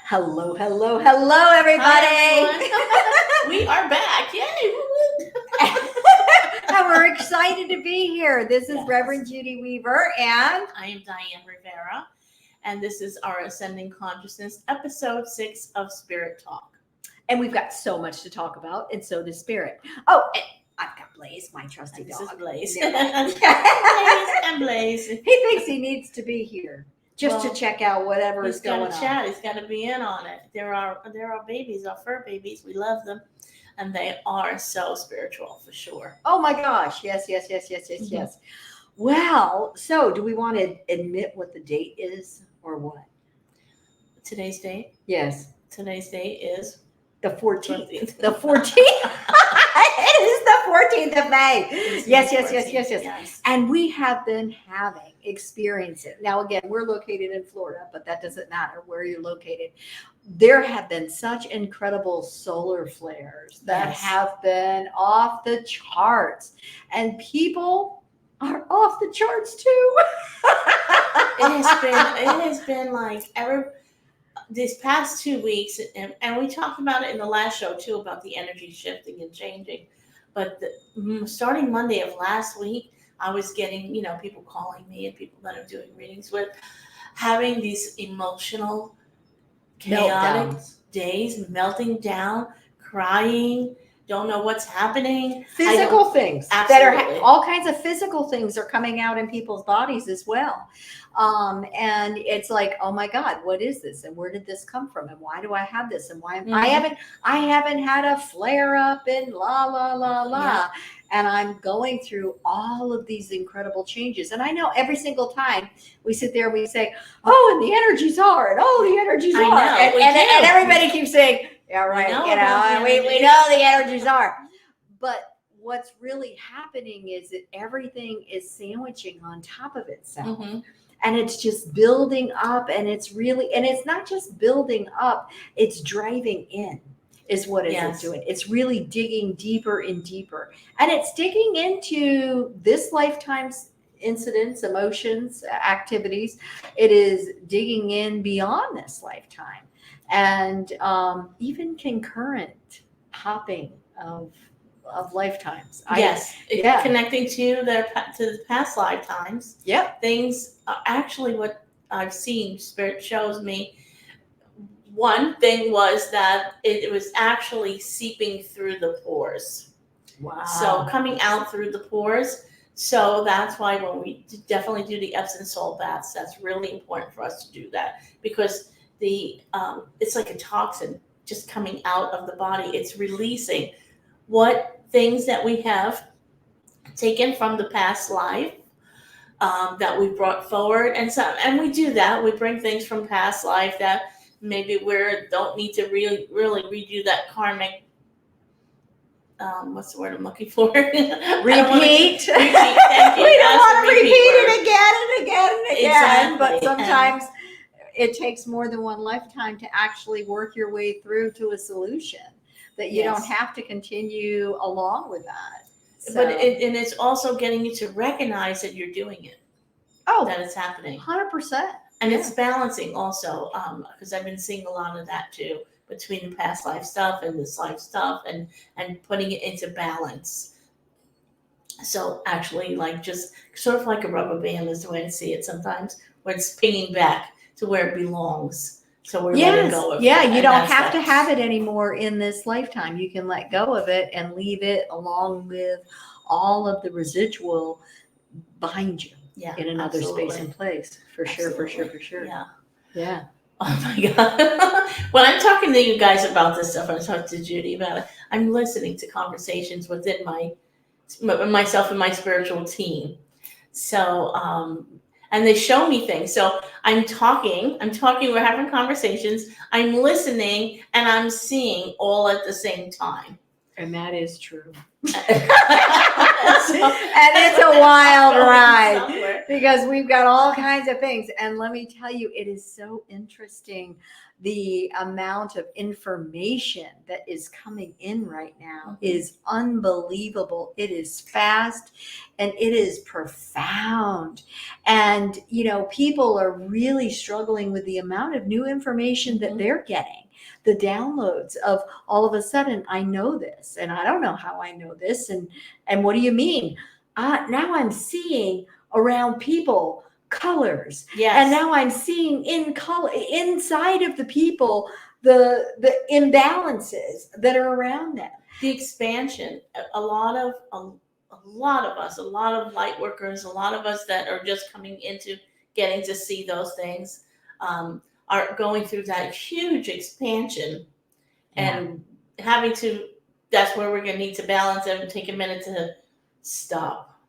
Hello, hello, hello, everybody. Hi, we are back. Yay. And we're excited to be here. This is Yes. Rev.Judi.weaver, and I am Diane Rivera, and this is our Ascending Consciousness, episode 6 of Spirit Talk. we've got so much to talk about, and so does Spirit. Oh, and I've got Blaze, my trusty And this dog. is Blaze. Yeah. Blaze and Blaze. He thinks he needs to be here just to check out whatever is going on. He's got to chat. He's got to be in on it. There are babies, our fur babies. We love them, and they are so spiritual for sure. Oh my gosh! Yes. Well, so do we want to admit what the date is, or what? Today's date? Yes. Today's date is the 14th. The 14th. It is the 14th of May. Yes. And we have been having experiences. Now, again, we're located in Florida, but that doesn't matter where you're located. There have been such incredible solar flares that have been off the charts, and people are off the charts too. It has been like these past 2 weeks, and we talked about it in the last show too, about the energy shifting and changing. But starting Monday of last week, I was getting, people calling me and people that I'm doing readings with, having these emotional, chaotic days, melting down, crying, don't know what's happening. Physical things that are all kinds of physical things are coming out in people's bodies as well. And it's like, oh my God, what is this? And where did this come from? And why do I have this? And why I haven't had a flare up in la. Yeah. And I'm going through all of these incredible changes. And I know every single time we sit there, we say, oh, and the energies are, and oh, the energies are. And everybody keeps saying, yeah, right. We know the energies are. But what's really happening is that everything is sandwiching on top of itself. Mm-hmm. And it's just building up, and it's not just building up, it's driving in is what it's doing. It's really digging deeper and deeper. And it's digging into this lifetime's incidents, emotions, activities. It is digging in beyond this lifetime. And even concurrent hopping of lifetimes. Connecting to the past lifetimes. Yep. Things are actually what I've seen. Spirit shows me. One thing was that it was actually seeping through the pores. Wow. So coming out through the pores. So that's why when we definitely do the Epsom salt baths, that's really important for us to do that, because it's like a toxin just coming out of the body. It's releasing what things that we have taken from the past life that we brought forward, and we do that. We bring things from past life that maybe we don't need to really redo that karmic. What's the word I'm looking for? Repeat. Thank you. We don't want to repeat it again and again and again. Exactly. But sometimes it takes more than one lifetime to actually work your way through to a solution, that you don't have to continue along with that. So. But it's also getting you to recognize that you're doing it. Oh, that it's happening. 100%. And it's balancing also, because I've been seeing a lot of that too, between the past life stuff and this life stuff, and putting it into balance. So actually, like, just sort of like a rubber band is the way I see it sometimes, where it's pinging back to where it belongs. So we're letting go of it. Yeah, you don't have to have it anymore in this lifetime. You can let go of it and leave it along with all of the residual behind you in another space and place. For sure. Yeah. Oh my God. When I'm talking to you guys about this stuff, when I talk to Judy about it, I'm listening to conversations within myself and my spiritual team. So, and they show me things. So I'm talking, we're having conversations, I'm listening, and I'm seeing all at the same time. And that is true. And it's a wild Going ride somewhere. because we've got all kinds of things. And let me tell you, it is so interesting the amount of information that is coming in right now is unbelievable. It is fast and it is profound. And, you know, people are really struggling with the amount of new information that they're getting. The downloads of all of a sudden, I know this and I don't know how I know this. And what do you mean? Now I'm seeing around people colors. Yes. And now I'm seeing in color inside of the people the imbalances that are around them. The expansion. A lot of us, a lot of light workers, a lot of us that are just coming into getting to see those things, are going through that huge expansion, and having to. That's where we're going to need to balance it and take a minute to stop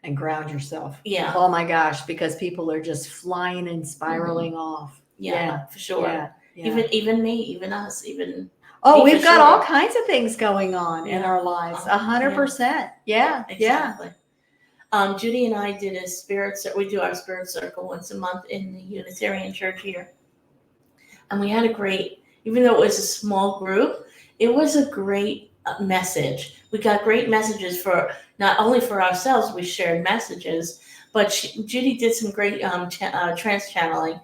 and ground yourself. Yeah. Oh my gosh, because people are just flying and spiraling off. Yeah, for sure. Yeah. Even me, even us, even. Oh, we've got all kinds of things going on in our lives. 100%. Yeah. Exactly. Judy and I did a we do our spirit circle once a month in the Unitarian Church here. And we had a great, even though it was a small group, it was a great message. We got great messages for, not only for ourselves, we shared messages, but Judy did some great trance channeling.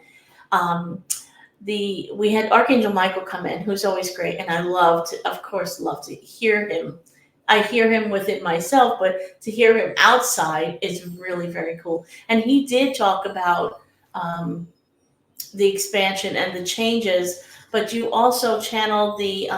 We had Archangel Michael come in, who's always great, and I love to hear him. I hear him with it myself, but to hear him outside is really very cool. And he did talk about the expansion and the changes, but you also channeled the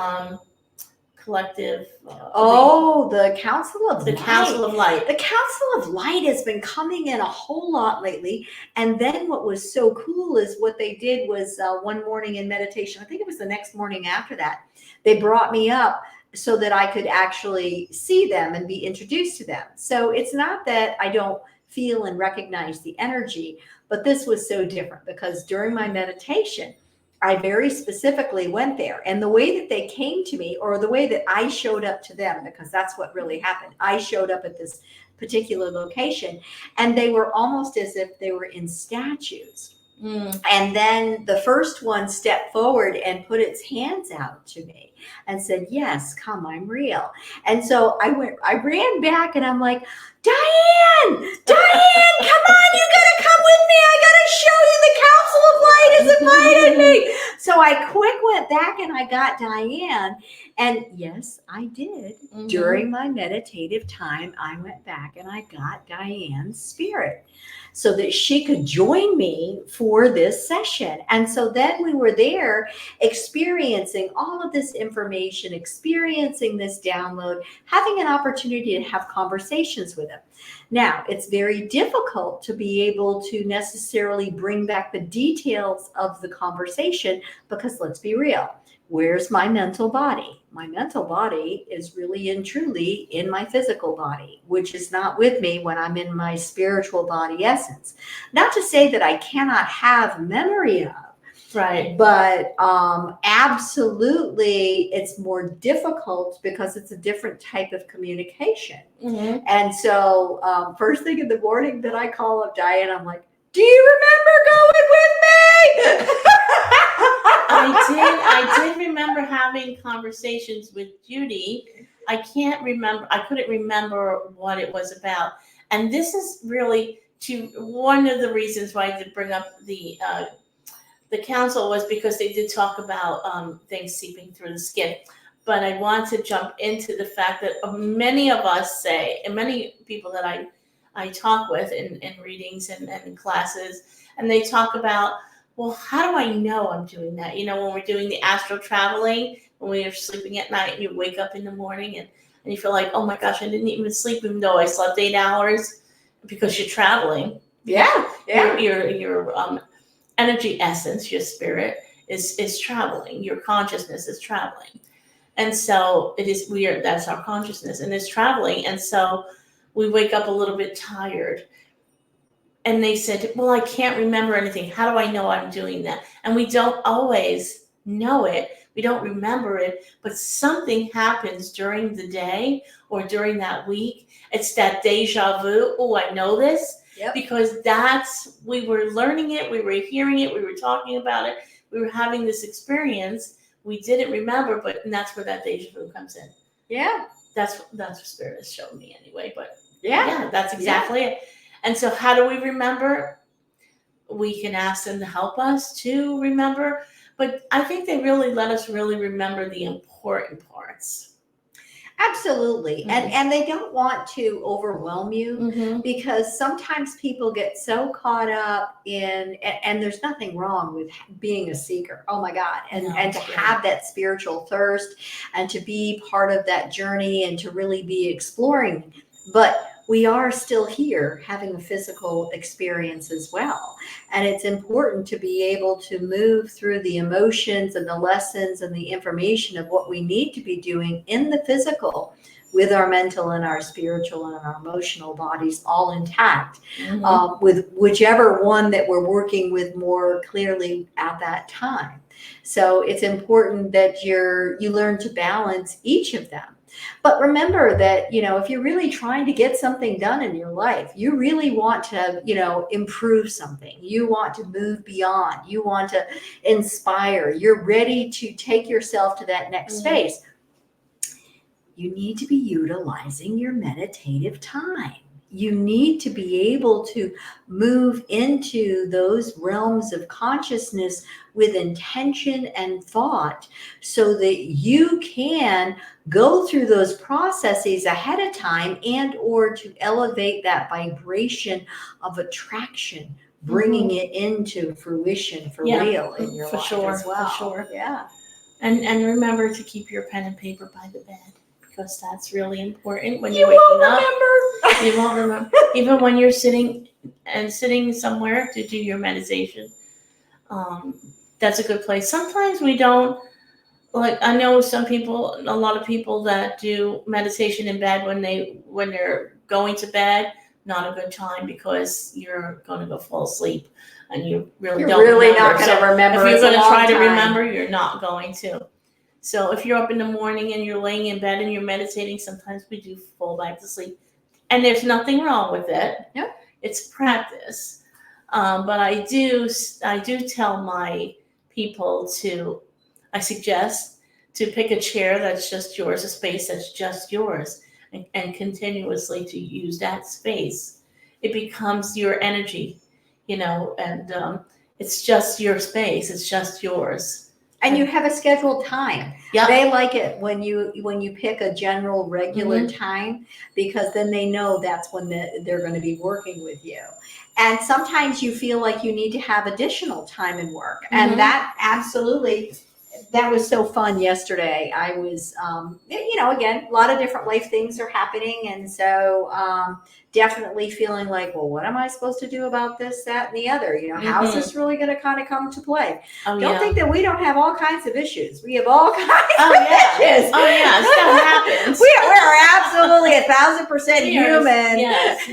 collective. The Council of Light. Council of Light. The Council of Light has been coming in a whole lot lately. And then what was so cool is what they did was one morning in meditation, I think it was the next morning after that, they brought me up so that I could actually see them and be introduced to them. So it's not that I don't feel and recognize the energy, but this was so different because during my meditation, I very specifically went there. And the way that they came to me, or the way that I showed up to them, because that's what really happened. I showed up at this particular location and they were almost as if they were in statues. And then the first one stepped forward and put its hands out to me and said, yes, come, I'm real. And so I ran back and I'm like, Diane, come on, you gotta come with me. I gotta show you the Council of Light has invited me. So I quick went back and I got Diane. And yes, I did. During my meditative time, I went back and I got Diane's spirit so that she could join me for this session. And so then we were there experiencing all of this information, experiencing this download, having an opportunity to have conversations with them. Now, it's very difficult to be able to necessarily bring back the details of the conversation because let's be real. Where's my mental body? My mental body is really and truly in my physical body, which is not with me when I'm in my spiritual body essence. Not to say that I cannot have memory of, right? But absolutely, it's more difficult because it's a different type of communication. And so first thing in the morning that I call up Diane, I'm like, do you remember going with me? I did remember having conversations with Judy. I couldn't remember what it was about. And this is really one of the reasons why I did bring up the council was because they did talk about things seeping through the skin. But I want to jump into the fact that many of us say, and many people that I talk with in readings and in classes, and they talk about, well, how do I know I'm doing that? You know, when we're doing the astral traveling, when we are sleeping at night and you wake up in the morning and you feel like, oh my gosh, I didn't even sleep even though I slept 8 hours because you're traveling. Yeah. Your energy essence, your spirit is traveling. Your consciousness is traveling. And so that's our consciousness and it's traveling. And so we wake up a little bit tired. And they said, well, I can't remember anything. How do I know I'm doing that? And we don't always know it. We don't remember it, but something happens during the day or during that week. It's that deja vu. Oh, I know this. Yep. Because we were learning it, we were hearing it, we were talking about it, we were having this experience. We didn't remember, and that's where that deja vu comes in. Yeah. That's what Spirit has shown me anyway. But yeah, that's exactly it. And so how do we remember? We can ask them to help us to remember, but I think they really let us really remember the important parts. Absolutely. And they don't want to overwhelm you, because sometimes people get so caught up in, and there's nothing wrong with being a seeker. Oh my God. And to have that spiritual thirst and to be part of that journey and to really be exploring. But we are still here having a physical experience as well. And it's important to be able to move through the emotions and the lessons and the information of what we need to be doing in the physical with our mental and our spiritual and our emotional bodies all intact, with whichever one that we're working with more clearly at that time. So it's important that you learn to balance each of them. But remember that, if you're really trying to get something done in your life, you really want to, improve something. You want to move beyond. You want to inspire. You're ready to take yourself to that next phase. You need to be utilizing your meditative time. You need to be able to move into those realms of consciousness with intention and thought so that you can go through those processes ahead of time and or to elevate that vibration of attraction, bringing it into fruition for real in your life as well. For sure. Yeah. And remember to keep your pen and paper by the bed, because that's really important when You you're waking won't up. remember. You won't remember. Even when you're sitting somewhere to do your meditation, that's a good place. Sometimes we don't, like, I know a lot of people that do meditation in bed when they're going to bed. Not a good time, because you're going to go fall asleep and you really don't remember. Not going to remember. If you're going to try to remember, you're not going to. So if you're up in the morning and you're laying in bed and you're meditating, sometimes we do fall back to sleep. And there's nothing wrong with it. Yep. It's practice. But I do tell my people I suggest to pick a chair that's just yours, a space that's just yours, and continuously to use that space. It becomes your energy, and it's just your space. It's just yours. And you have a scheduled time. Yep. They like it when you pick a general regular time, because then they know that's when they're going to be working with you. And sometimes you feel like you need to have additional time and work. And that absolutely, that was so fun yesterday. I was, again, a lot of different life things are happening. And so definitely feeling like, well, what am I supposed to do about this, that, and the other? How is this really going to kind of come to play? Don't think that we don't have all kinds of issues. We have all kinds of issues. Oh, yeah. Stuff happens. We're absolutely 1,000% human. Yes.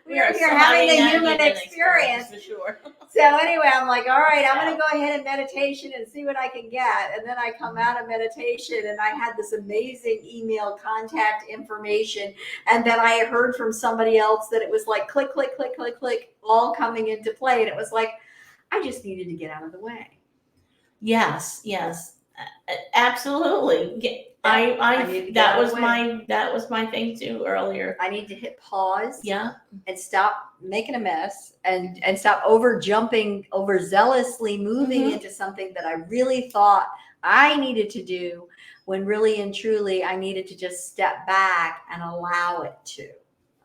We're having the human experience. For sure. So anyway, I'm like, all right, I'm going to go ahead and meditation and see what I can get. And then I come out of meditation and I had this amazing email contact information. And then I heard from somebody else that it was like click, click, click, click, click, all coming into play. And it was like, I just needed to get out of the way. Yes, absolutely. That was my thing too earlier. I need to hit pause. Yeah. And stop making a mess and stop overzealously moving into something that I really thought I needed to do, when really and truly I needed to just step back and allow it to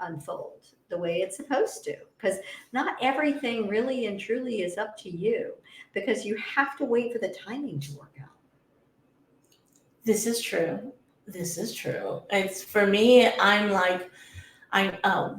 unfold the way it's supposed to. Because not everything really and truly is up to you, because you have to wait for the timing to work out. This is true. It's, for me, I'm like,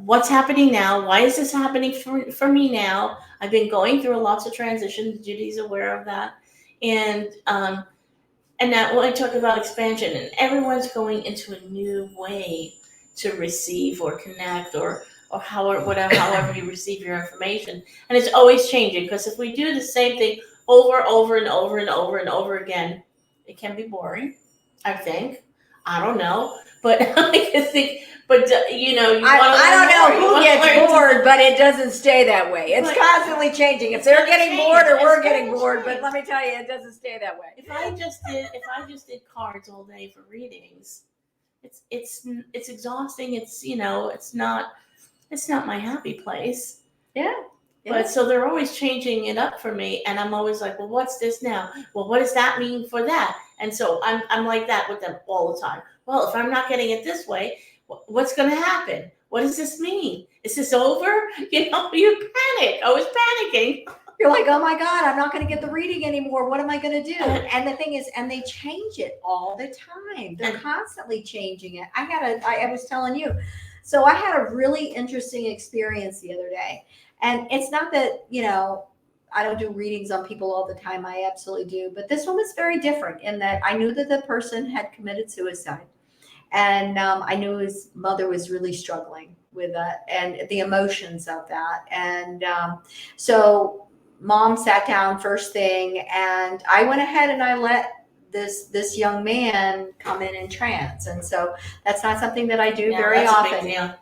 what's happening now? Why is this happening for me now? I've been going through lots of transitions. Judy's aware of that. And that when I talk about expansion, and everyone's going into a new way to receive or connect or however you receive your information. And it's always changing, because if we do the same thing over and over and over and over again, It can be boring, I think. I don't know, but I just think. But you know, you I don't know who gets bored, but it doesn't stay that way. It's But constantly changing. If they're getting bored or we're getting bored, but change. let me tell you, it doesn't stay that way. If I just did cards all day for readings, it's exhausting. It's it's not my happy place. Yeah. But so they're always changing it up for me, and I'm always like, well, what's this now? Well, what does that mean for that? And so I'm like that with them all the time. Well, if I'm not getting it this way, what's going to happen? What does this mean? Is this over? You panic. I was panicking. You're like, oh my God, I'm not going to get the reading anymore. What am I going to do? And the thing is, and they change it all the time. They're constantly changing it. I was telling you. So I had a really interesting experience the other day. And it's not that, I don't do readings on people all the time. I absolutely do. But this one was very different in that I knew that the person had committed suicide. And I knew his mother was really struggling with that and the emotions of that. And so mom sat down first thing, and I went ahead and I let this young man come in trance. And so that's not something that I do very often.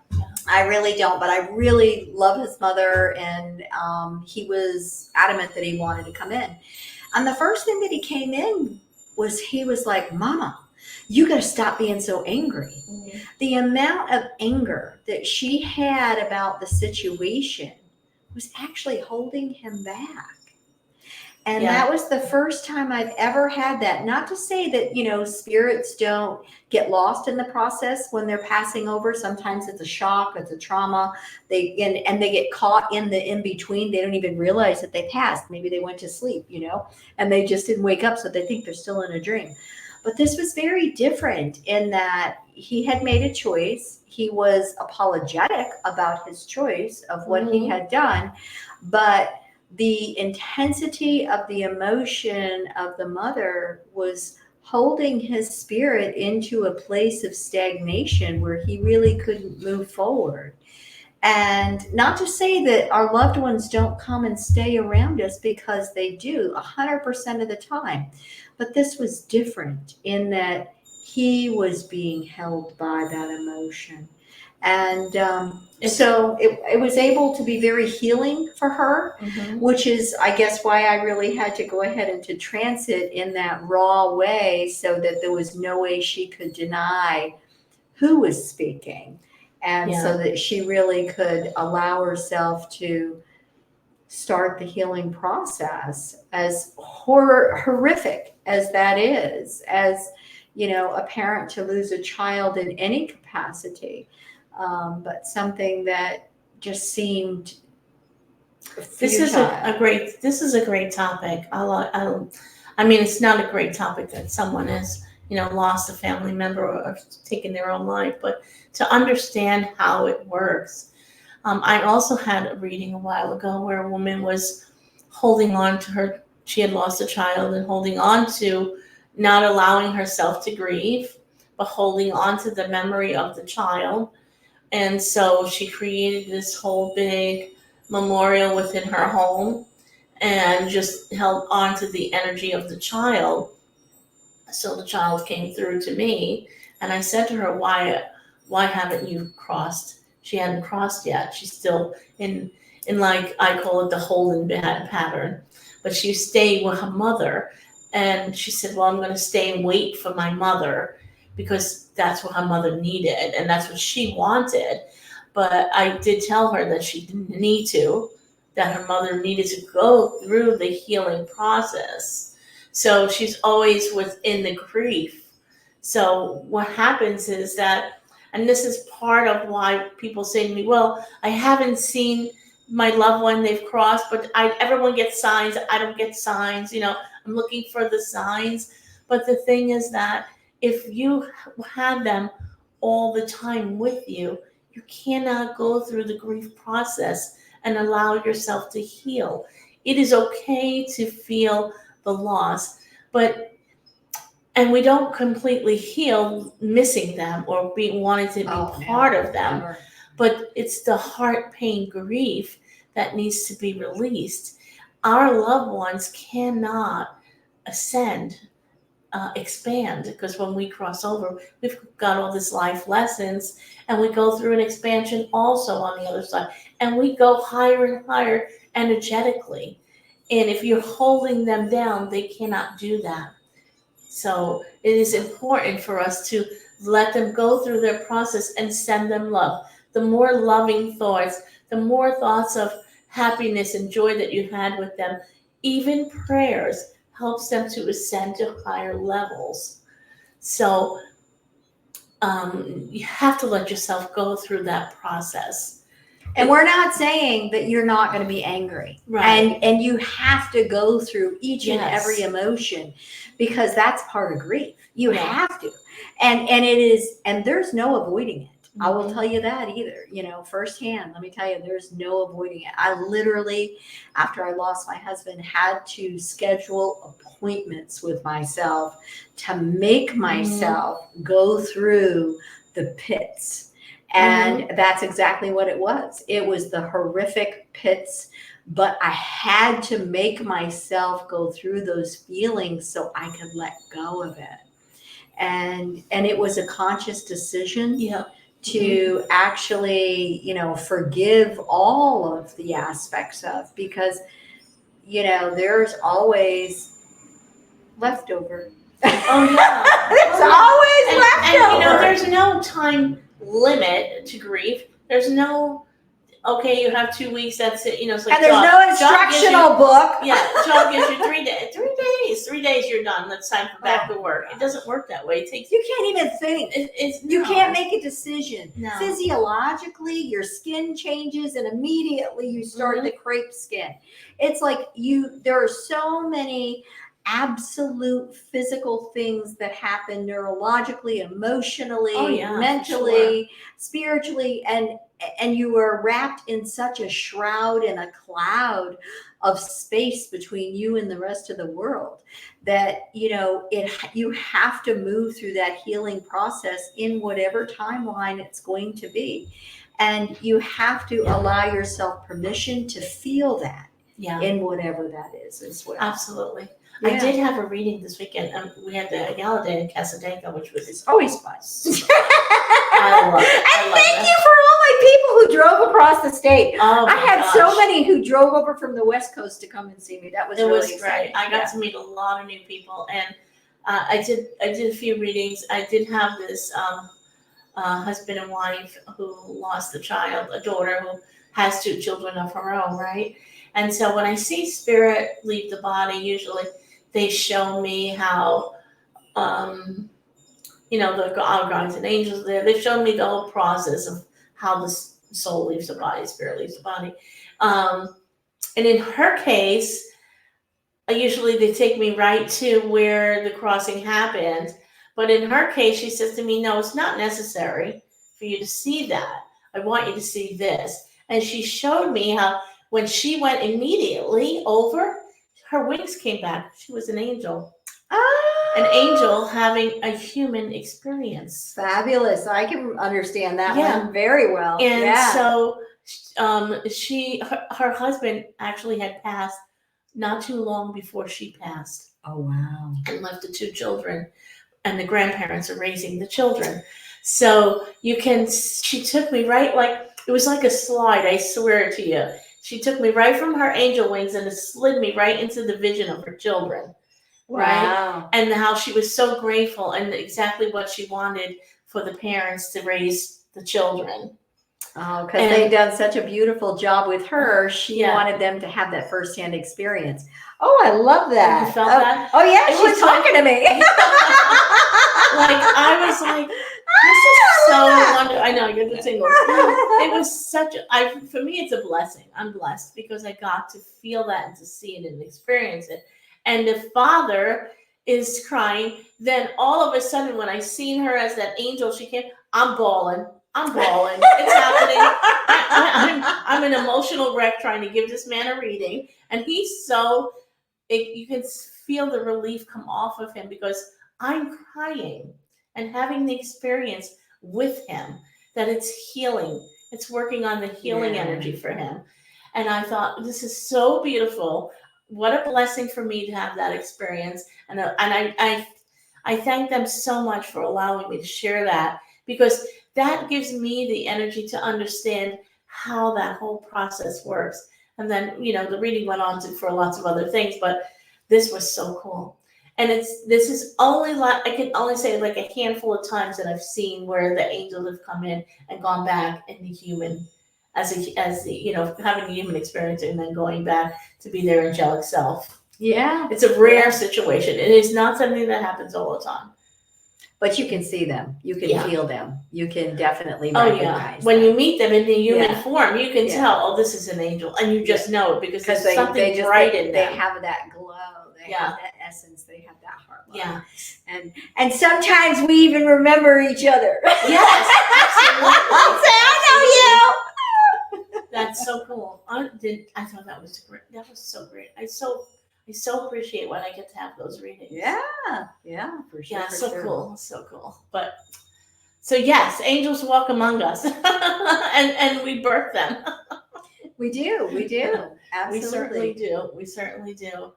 I really don't, but I really love his mother, and he was adamant that he wanted to come in. And the first thing that he came in was, he was like, Mama, you got to stop being so angry. Mm-hmm. The amount of anger that she had about the situation was actually holding him back. And that was the first time I've ever had that. Not to say that, spirits don't get lost in the process when they're passing over. Sometimes it's a shock, it's a trauma. They get caught in the in-between. They don't even realize that they passed. Maybe they went to sleep, and they just didn't wake up, so they think they're still in a dream. But this was very different in that he had made a choice. He was apologetic about his choice of what he had done, but the intensity of the emotion of the mother was holding his spirit into a place of stagnation where he really couldn't move forward. And not to say that our loved ones don't come and stay around us, because they do 100% of the time. But this was different in that he was being held by that emotion. And so it was able to be very healing for her, which is, I guess, why I really had to go ahead and to trance it in that raw way, so that there was no way she could deny who was speaking. And so that she really could allow herself to start the healing process, as horrific as that is, as, a parent to lose a child in any capacity. But something that just seemed futile. This is a great topic. I mean, it's not a great topic that someone has, lost a family member or taken their own life, but to understand how it works. I also had a reading a while ago where a woman was holding on to she had lost a child, and holding on to, not allowing herself to grieve, but holding on to the memory of the child. And so she created this whole big memorial within her home and just held on to the energy of the child. So the child came through to me, and I said to her, why haven't you crossed? She hadn't crossed yet. She's still in like, I call it the holding pattern. But she stayed with her mother. And she said, well, I'm going to stay and wait for my mother, because that's what her mother needed and that's what she wanted. But I did tell her that she didn't need to, that her mother needed to go through the healing process. So she's always within the grief. So what happens is that, and this is part of why people say to me, well, I haven't seen my loved one, they've crossed, but everyone gets signs. I don't get signs. I'm looking for the signs. But the thing is that if you had them all the time with you, you cannot go through the grief process and allow yourself to heal. It is okay to feel the loss, and we don't completely heal missing them or wanting to be part of them. Never. But it's the heart pain grief that needs to be released. Our loved ones cannot ascend expand, because when we cross over, we've got all these life lessons, and we go through an expansion also on the other side, and we go higher and higher energetically. And if you're holding them down, they cannot do that. So it is important for us to let them go through their process and send them love. The more loving thoughts, the more thoughts of happiness and joy that you had with them, even prayers, helps them to ascend to higher levels. So you have to let yourself go through that process. And we're not saying that you're not going to be angry. Right. And you have to go through each and Yes. every emotion, because that's part of grief. You Yeah. have to. And it is, and there's no avoiding it. I will Mhm. tell you that either, firsthand. Let me tell you, there's no avoiding it. I literally, after I lost my husband, had to schedule appointments with myself to make myself go through the pits. And that's exactly what it was. It was the horrific pits, but I had to make myself go through those feelings so I could let go of it. And it was a conscious decision to actually, forgive all of the aspects of, because, there's always leftover. Oh yeah. There's always leftover. And there's no time limit to grief. There's no, okay, you have 2 weeks, that's it. It's like, and there's no instructional book. Yeah, job gives you 3 days. 3 days, you're done. It's time for back to work. It doesn't work that way. It takes. You can't even think. You can't make a decision. No. Physiologically, your skin changes, and immediately you start the crepe skin. It's like there are so many absolute physical things that happen neurologically, emotionally, mentally, spiritually, and you are wrapped in such a shroud and a cloud of space between you and the rest of the world that you have to move through that healing process in whatever timeline it's going to be, and you have to allow yourself permission to feel that in whatever that is as well. Absolutely. Yeah. I did have a reading this weekend. We had the gala day in Casadanca, which was always fun. I love it. And thank you for all my people who drove across the state. Oh, I had so many who drove over from the West Coast to come and see me. That was really exciting. Great. I got to meet a lot of new people, and I did a few readings. I did have this husband and wife who lost a daughter who has 2 children of her own, right? And so when I see spirit leave the body, usually they show me how, the our guardians and angels there. They've shown me the whole process of how the soul leaves the body, spirit leaves the body. And in her case, usually they take me right to where the crossing happened. But in her case, she says to me, no, it's not necessary for you to see that. I want you to see this. And she showed me how when she went immediately over, her wings came back. She was an angel. An angel having a human experience. Fabulous. I can understand that one very well. And so her husband actually had passed not too long before she passed. Oh, wow. And left the 2 children, and the grandparents are raising the children. So she took me right, like, it was like a slide, I swear to you. She took me right from her angel wings and it slid me right into the vision of her children. Right? Wow. And how she was so grateful and exactly what she wanted for the parents to raise the children. Oh, because they've done such a beautiful job with her. She wanted them to have that firsthand experience. Oh, I love that. You felt that? Oh, yeah, she's talking to me. Like, I was like, this is so wonderful. I know, you're the tingles. It was for me, it's a blessing. I'm blessed because I got to feel that and to see it and experience it. And the father is crying. Then all of a sudden, when I seen her as that angel, she came, I'm bawling. It's happening. I'm an emotional wreck trying to give this man a reading. And he's you can feel the relief come off of him because I'm crying and having the experience with him that it's healing. It's working on the healing energy for him. And I thought, this is so beautiful. What a blessing for me to have that experience. And I I thank them so much for allowing me to share that, because that gives me the energy to understand how that whole process works. And then, the reading went on for lots of other things, but this was so cool. And this is only like, I can only say like a handful of times that I've seen where the angels have come in and gone back in the human, as the having a human experience and then going back to be their angelic self. Yeah. It's a rare situation. It is not something that happens all the time. But you can see them. You can feel them. You can definitely Oh recognize yeah. When them. you meet them in the human form, you can tell, oh, this is an angel. And you just know it because there's something bright in them. They have that glow. They have that essence. They have that heart love. Yeah. And sometimes we even remember each other. Yes. Absolutely. Say, I know you. That's so cool. I thought that was great. That was so great. I so appreciate when I get to have those readings. Yeah, for sure. Yeah, so cool. But so yes, angels walk among us, and we birth them. We do. Absolutely. We certainly do.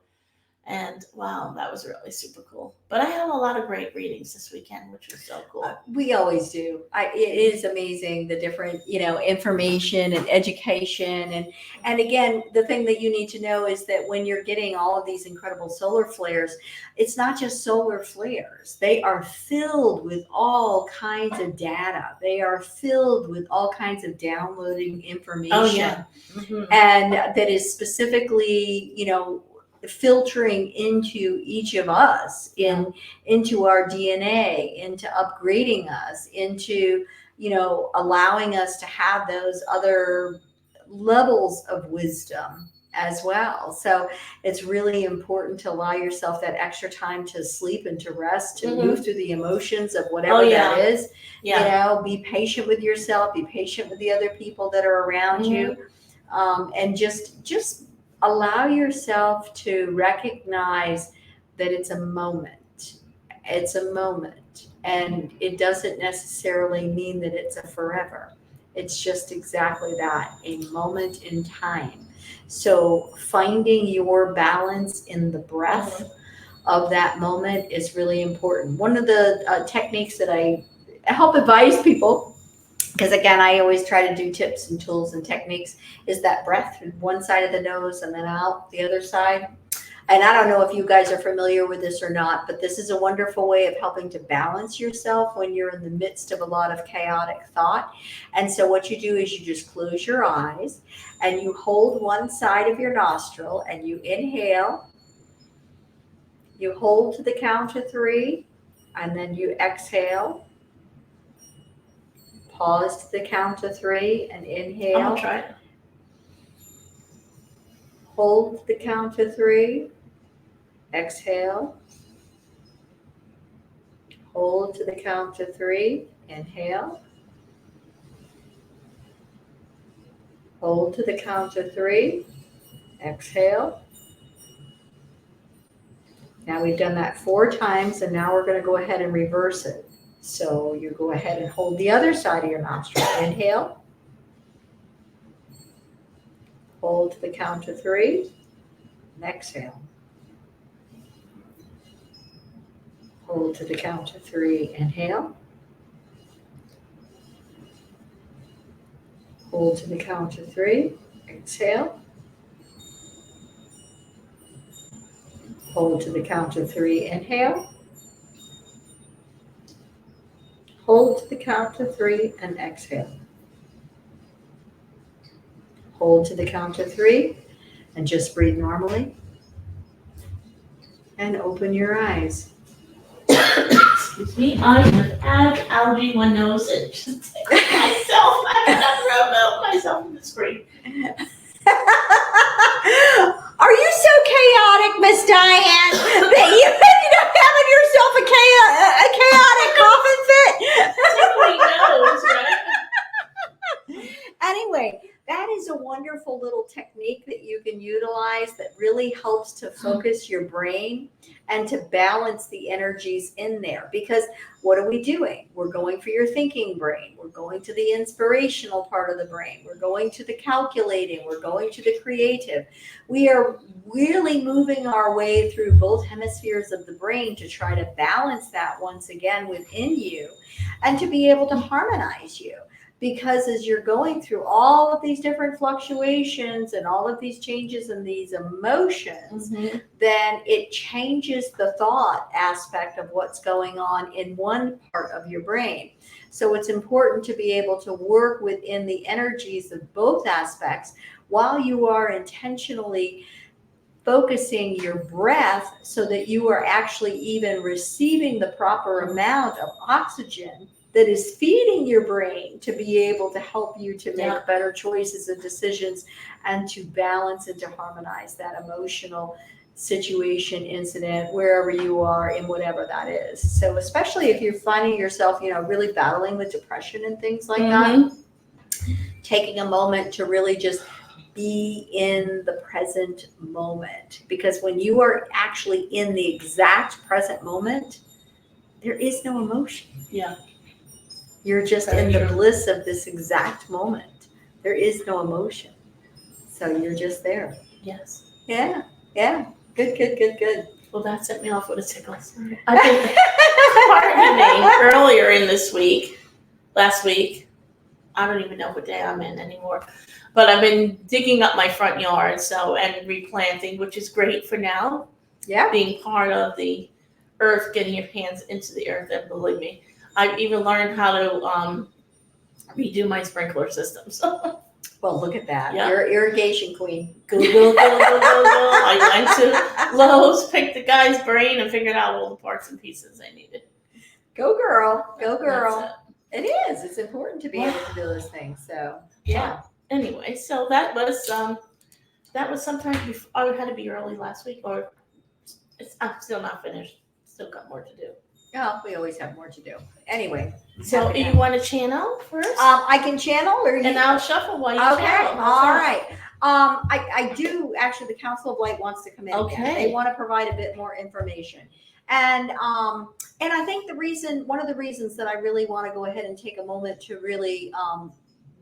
And wow, that was really super cool. But I had a lot of great readings this weekend, which was so cool. We always do. It is amazing, the different, information and education. And again, the thing that you need to know is that when you're getting all of these incredible solar flares, it's not just solar flares. They are filled with all kinds of data. They are filled with all kinds of downloading information. Oh, yeah. Mm-hmm. And that is specifically, filtering into each of us, into our DNA, into upgrading us, into allowing us to have those other levels of wisdom as well. So it's really important to allow yourself that extra time to sleep and to rest, to move through the emotions of whatever that is. Be patient with yourself, be patient with the other people that are around you, and just allow yourself to recognize that it's a moment. It's a moment. And it doesn't necessarily mean that it's a forever. It's just exactly that, a moment in time. So finding your balance in the breath of that moment is really important. One of the techniques that I help advise people, because again, I always try to do tips and tools and techniques, is that breath through one side of the nose and then out the other side. And I don't know if you guys are familiar with this or not, but this is a wonderful way of helping to balance yourself when you're in the midst of a lot of chaotic thought. And so what you do is you just close your eyes and you hold one side of your nostril and you inhale. You hold to the count of 3 and then you exhale. Pause to the count of 3 and inhale. I'm gonna try it. Hold to the count of 3. Exhale. Hold to the count of 3. Inhale. Hold to the count of 3. Exhale. Now we've done that 4 times, and now we're going to go ahead and reverse it. So you go ahead and hold the other side of your nostril. Inhale. Hold to the count of 3. And exhale. Hold to the count of 3. Inhale. Hold to the count of 3. Exhale. Hold to the count of 3. Inhale. Hold to the count of 3 and exhale. Hold to the count of 3 and just breathe normally. And open your eyes. Excuse me, I have had allergy one nose and just myself. I remove myself from the screen. Are you so chaotic, Miss Diane, that you ended up having yourself a chaotic coughing fit? Everybody knows, right? Anyway, that is a wonderful little technique that you can utilize that really helps to focus your brain and to balance the energies in there. Because what are we doing? We're going for your thinking brain. We're going to the inspirational part of the brain. We're going to the calculating. We're going to the creative. We are really moving our way through both hemispheres of the brain to try to balance that once again within you and to be able to harmonize you. Because as you're going through all of these different fluctuations and all of these changes and these emotions, then it changes the thought aspect of what's going on in one part of your brain. So it's important to be able to work within the energies of both aspects while you are intentionally focusing your breath so that you are actually even receiving the proper amount of oxygen that is feeding your brain to be able to help you to make better choices and decisions and to balance and to harmonize that emotional situation, incident, wherever you are in whatever that is. So especially if you're finding yourself, really battling with depression and things like that, taking a moment to really just be in the present moment. Because when you are actually in the exact present moment, there is no emotion. Yeah. You're just in the bliss of this exact moment. There is no emotion. So you're just there. Yes. Yeah. Good. Well, that set me off with a tickle. I've been gardening earlier in last week. I don't even know what day I'm in anymore. But I've been digging up my front yard and replanting, which is great for now. Yeah. Being part of the earth, getting your hands into the earth, and believe me, I've even learned how to redo my sprinkler system. So, well, look at that. Yeah. You're an irrigation queen. Go. I went to Lowe's, picked the guy's brain, and figured out all the parts and pieces I needed. Go girl. Go. That's it is. It's important to be able to do those things. So yeah. Anyway, so that was sometime before. I had to be early last week, or I'm still not finished. Still got more to do. Oh, we always have more to do. Anyway. So you want to channel first? I can channel, or and I'll shuffle while you okay. channel. All right. I do actually. The Council of Light wants to come in. Okay. Again. They want to provide a bit more information, and I think one of the reasons that I really want to go ahead and take a moment to really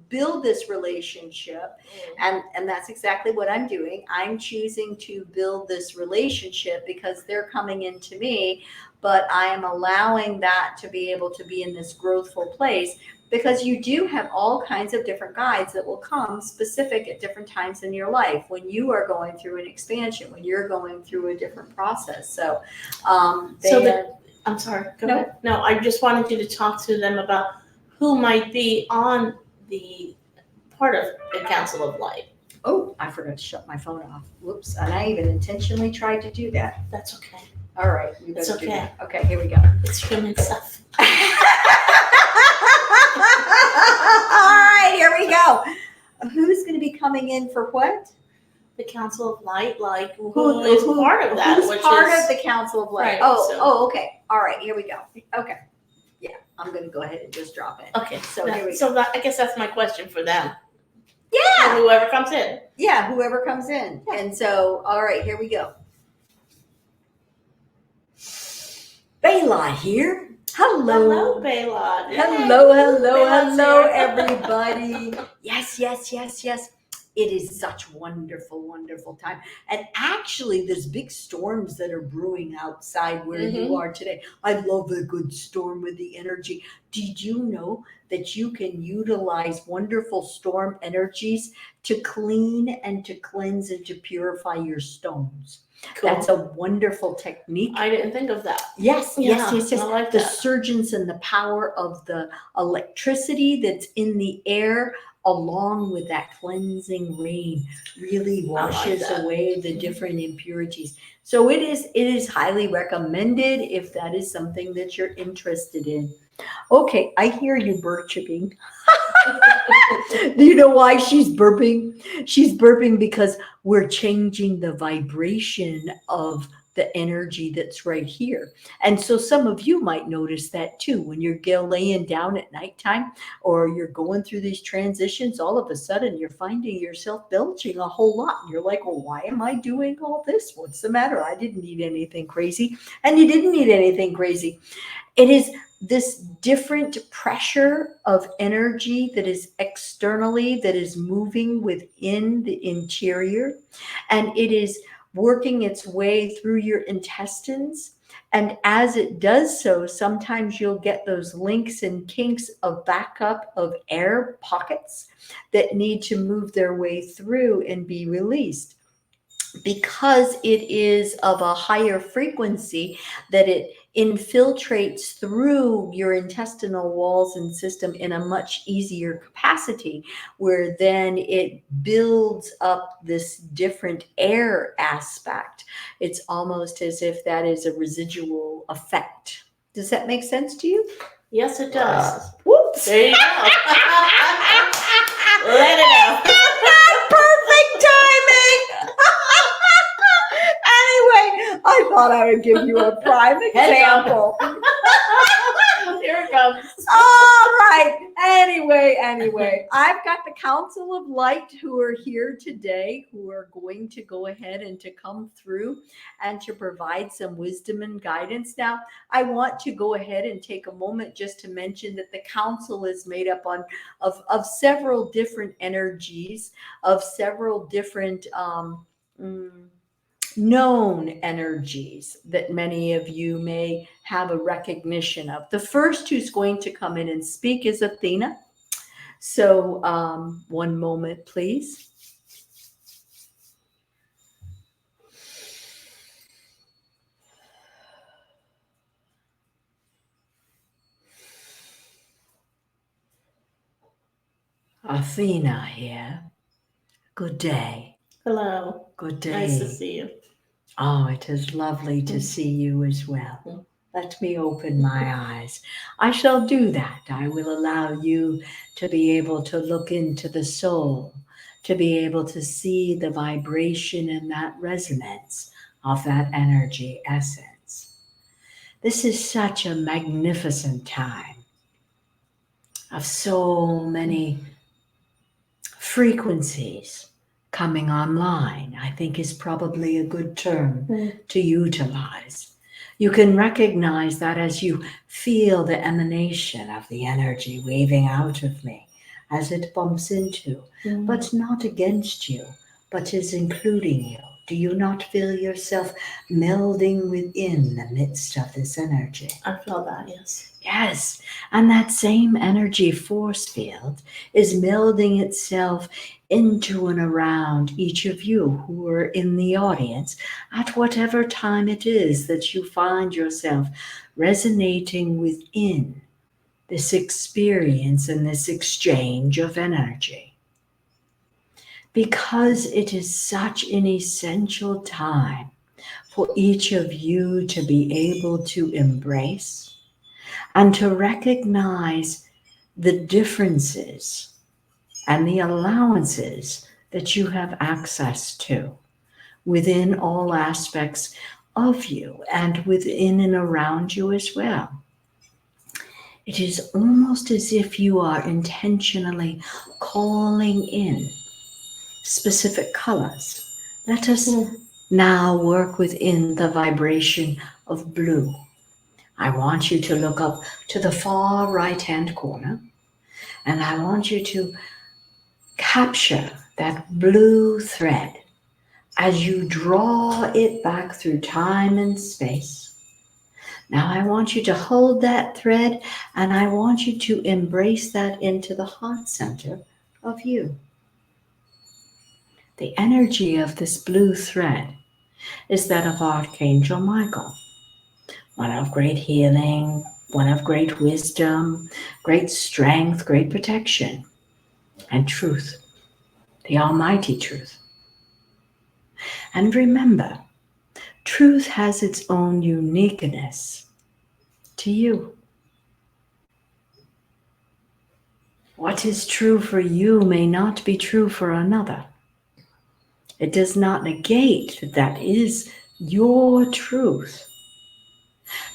build this relationship, and that's exactly what I'm doing. I'm choosing to build this relationship because they're coming into me, but I am allowing that to be able to be in this growthful place, because you do have all kinds of different guides that will come specific at different times in your life when you are going through an expansion, when you're going through a different process. So I'm sorry, go ahead. No, I just wanted you to talk to them about who might be on the part of the Council of Light. Oh, I forgot to shut my phone off. Whoops. And I even intentionally tried to do that. That's okay. All right. It's okay. Okay, here we go. It's human stuff. All right, here we go. Who's going to be coming in for what? The Council of Light, like who is part of that? Who's part of the Council of Light? Right, Okay. All right, here we go. Okay. Yeah, I'm going to go ahead and just drop it. Okay, so here we go. So I guess that's my question for them. Yeah. For whoever comes in. Yeah, whoever comes in. Yeah. And so, all right, here we go. Bela here. Hello, Bela. Hello, everybody. Yes. It is such wonderful time. And actually, there's big storms that are brewing outside where you are today. I love a good storm with the energy. Did you know that you can utilize wonderful storm energies to clean and to cleanse and to purify your stones? Cool. That's a wonderful technique. I didn't think of that. Yes. I like the that. surgence and the power of the electricity that's in the air, along with that cleansing rain, really washes away the different impurities. So it is highly recommended if that is something that you're interested in. Okay, I hear you chirping. Do you know why she's burping? She's burping because we're changing the vibration of the energy that's right here. And so some of you might notice that too when you're laying down at nighttime or you're going through these transitions. All of a sudden you're finding yourself belching a whole lot. And you're like, well, why am I doing all this? What's the matter? I didn't need anything crazy. And you didn't need anything crazy. It is this different pressure of energy that is externally, that is moving within the interior, and it is working its way through your intestines. And as it does so, sometimes you'll get those links and kinks of backup of air pockets that need to move their way through and be released. Because it is of a higher frequency, that it infiltrates through your intestinal walls and system in a much easier capacity, where then it builds up this different air aspect. It's almost as if that is a residual effect. Does that make sense to you? Yes, it does. Whoops. There you go. Let it out. Perfect timing. Anyway, I thought I would give you a prime example. Here it comes. All right. Anyway, I've got the Council of Light who are here today, who are going to go ahead and to come through and to provide some wisdom and guidance. Now, I want to go ahead and take a moment just to mention that the council is made up of several different energies, of several different known energies that many of you may have a recognition of. The first who's going to come in and speak is Athena. So one moment, please. Athena here. Good day. Hello. Good day. Nice to see you. Oh, it is lovely to see you as well. Let me open my eyes. I shall do that. I will allow you to be able to look into the soul, to be able to see the vibration and that resonance of that energy essence. This is such a magnificent time of so many frequencies coming online, I think is probably a good term to utilize. You can recognize that as you feel the emanation of the energy waving out of me as it bumps into, but not against you, but is including you. Do you not feel yourself melding within the midst of this energy? I feel that, yes. Yes, and that same energy force field is melding itself into and around each of you who are in the audience at whatever time it is that you find yourself resonating within this experience and this exchange of energy. Because it is such an essential time for each of you to be able to embrace and to recognize the differences and the allowances that you have access to within all aspects of you and within and around you as well. It is almost as if you are intentionally calling in specific colors. Let us now work within the vibration of blue. I want you to look up to the far right-hand corner, and I want you to capture that blue thread as you draw it back through time and space. Now I want you to hold that thread, and I want you to embrace that into the heart center of you. The energy of this blue thread is that of Archangel Michael. One of great healing, one of great wisdom, great strength, great protection, and truth, the almighty truth. And remember, truth has its own uniqueness to you. What is true for you may not be true for another. It does not negate that that is your truth,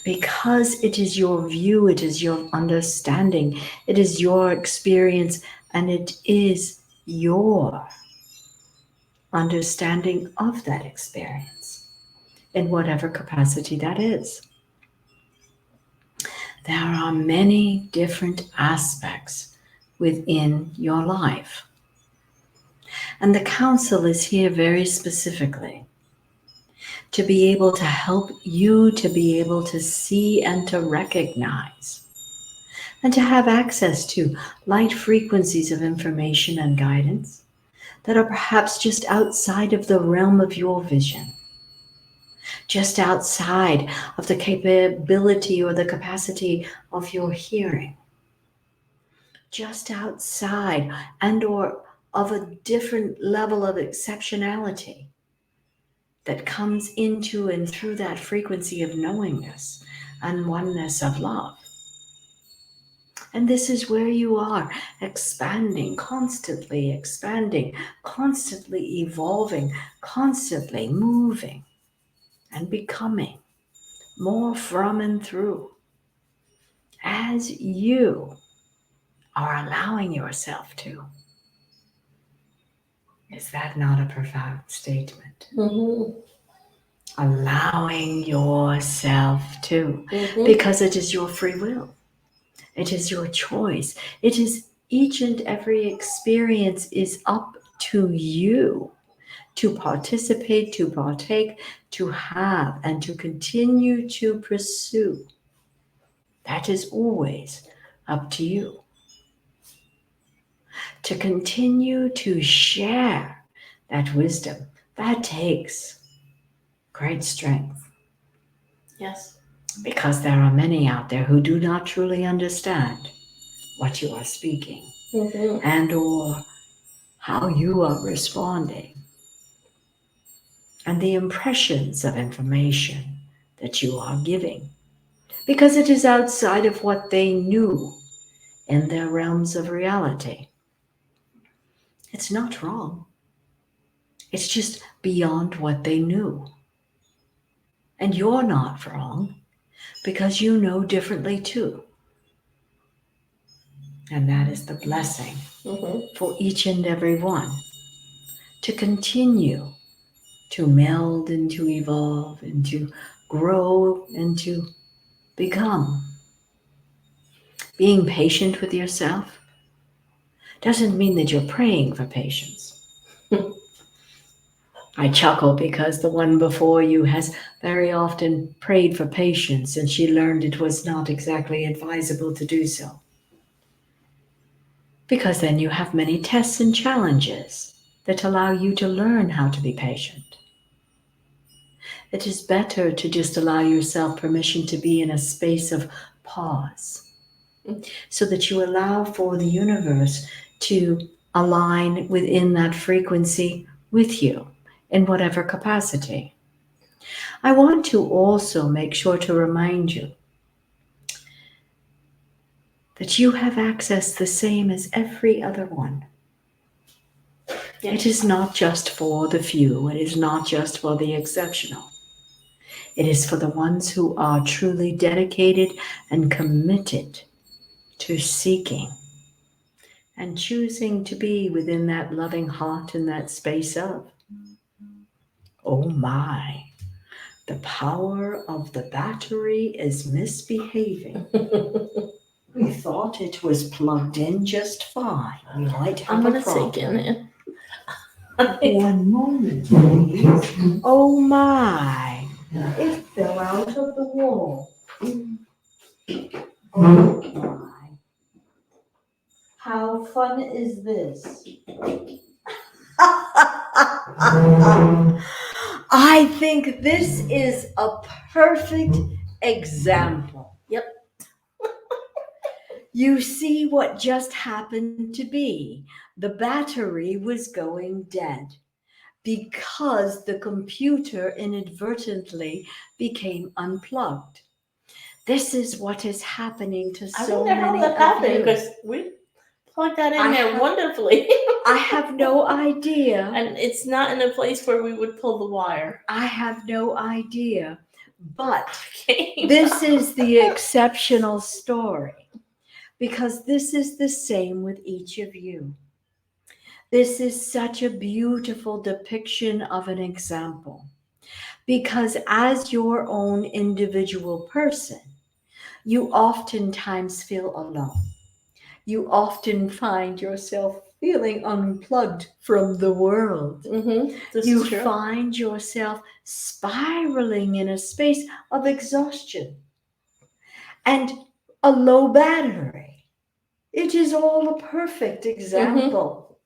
because it is your view, it is your understanding, it is your experience, and it is your understanding of that experience in whatever capacity that is. There are many different aspects within your life. And the council is here very specifically to be able to help you to be able to see and to recognize and to have access to light frequencies of information and guidance that are perhaps just outside of the realm of your vision, just outside of the capability or the capacity of your hearing, just outside and or of a different level of exceptionality that comes into and through that frequency of knowingness and oneness of love. And this is where you are, expanding, constantly evolving, constantly moving and becoming more from and through as you are allowing yourself to. Is that not a profound statement? Mm-hmm. Allowing yourself to, because it is your free will. It is your choice. It is each and every experience is up to you to participate, to partake, to have, and to continue to pursue. That is always up to you. To continue to share that wisdom, that takes great strength. Yes. Because there are many out there who do not truly understand what you are speaking and or how you are responding and the impressions of information that you are giving, because it is outside of what they knew in their realms of reality. It's not wrong. It's just beyond what they knew. And you're not wrong because you know differently too. And that is the blessing for each and every one, to continue to meld and to evolve and to grow and to become. Being patient with yourself doesn't mean that you're praying for patience. I chuckle because the one before you has very often prayed for patience, and she learned it was not exactly advisable to do so. Because then you have many tests and challenges that allow you to learn how to be patient. It is better to just allow yourself permission to be in a space of pause, so that you allow for the universe to align within that frequency with you in whatever capacity. I want to also make sure to remind you that you have access the same as every other one. Yes. It is not just for the few. It is not just for the exceptional. It is for the ones who are truly dedicated and committed to seeking and choosing to be within that loving heart and that space of, oh my, the power of the battery is misbehaving. We thought it was plugged in just fine. We might have a problem. Take it. One moment, please. Oh my, it fell out of the wall. Oh my. How fun is this? I think this is a perfect example. Yep. You see what just happened to be. The battery was going dead because the computer inadvertently became unplugged. This is what is happening to so many of you. Because we plug that in I there have- wonderfully. I have no idea. And it's not in a place where we would pull the wire. I have no idea. But Okay. this is the exceptional story, because this is the same with each of you. This is such a beautiful depiction of an example, because as your own individual person, you oftentimes feel alone. You often find yourself feeling unplugged from the world. This You is true. find yourself spiraling in a space of exhaustion and a low battery. It is all a perfect example.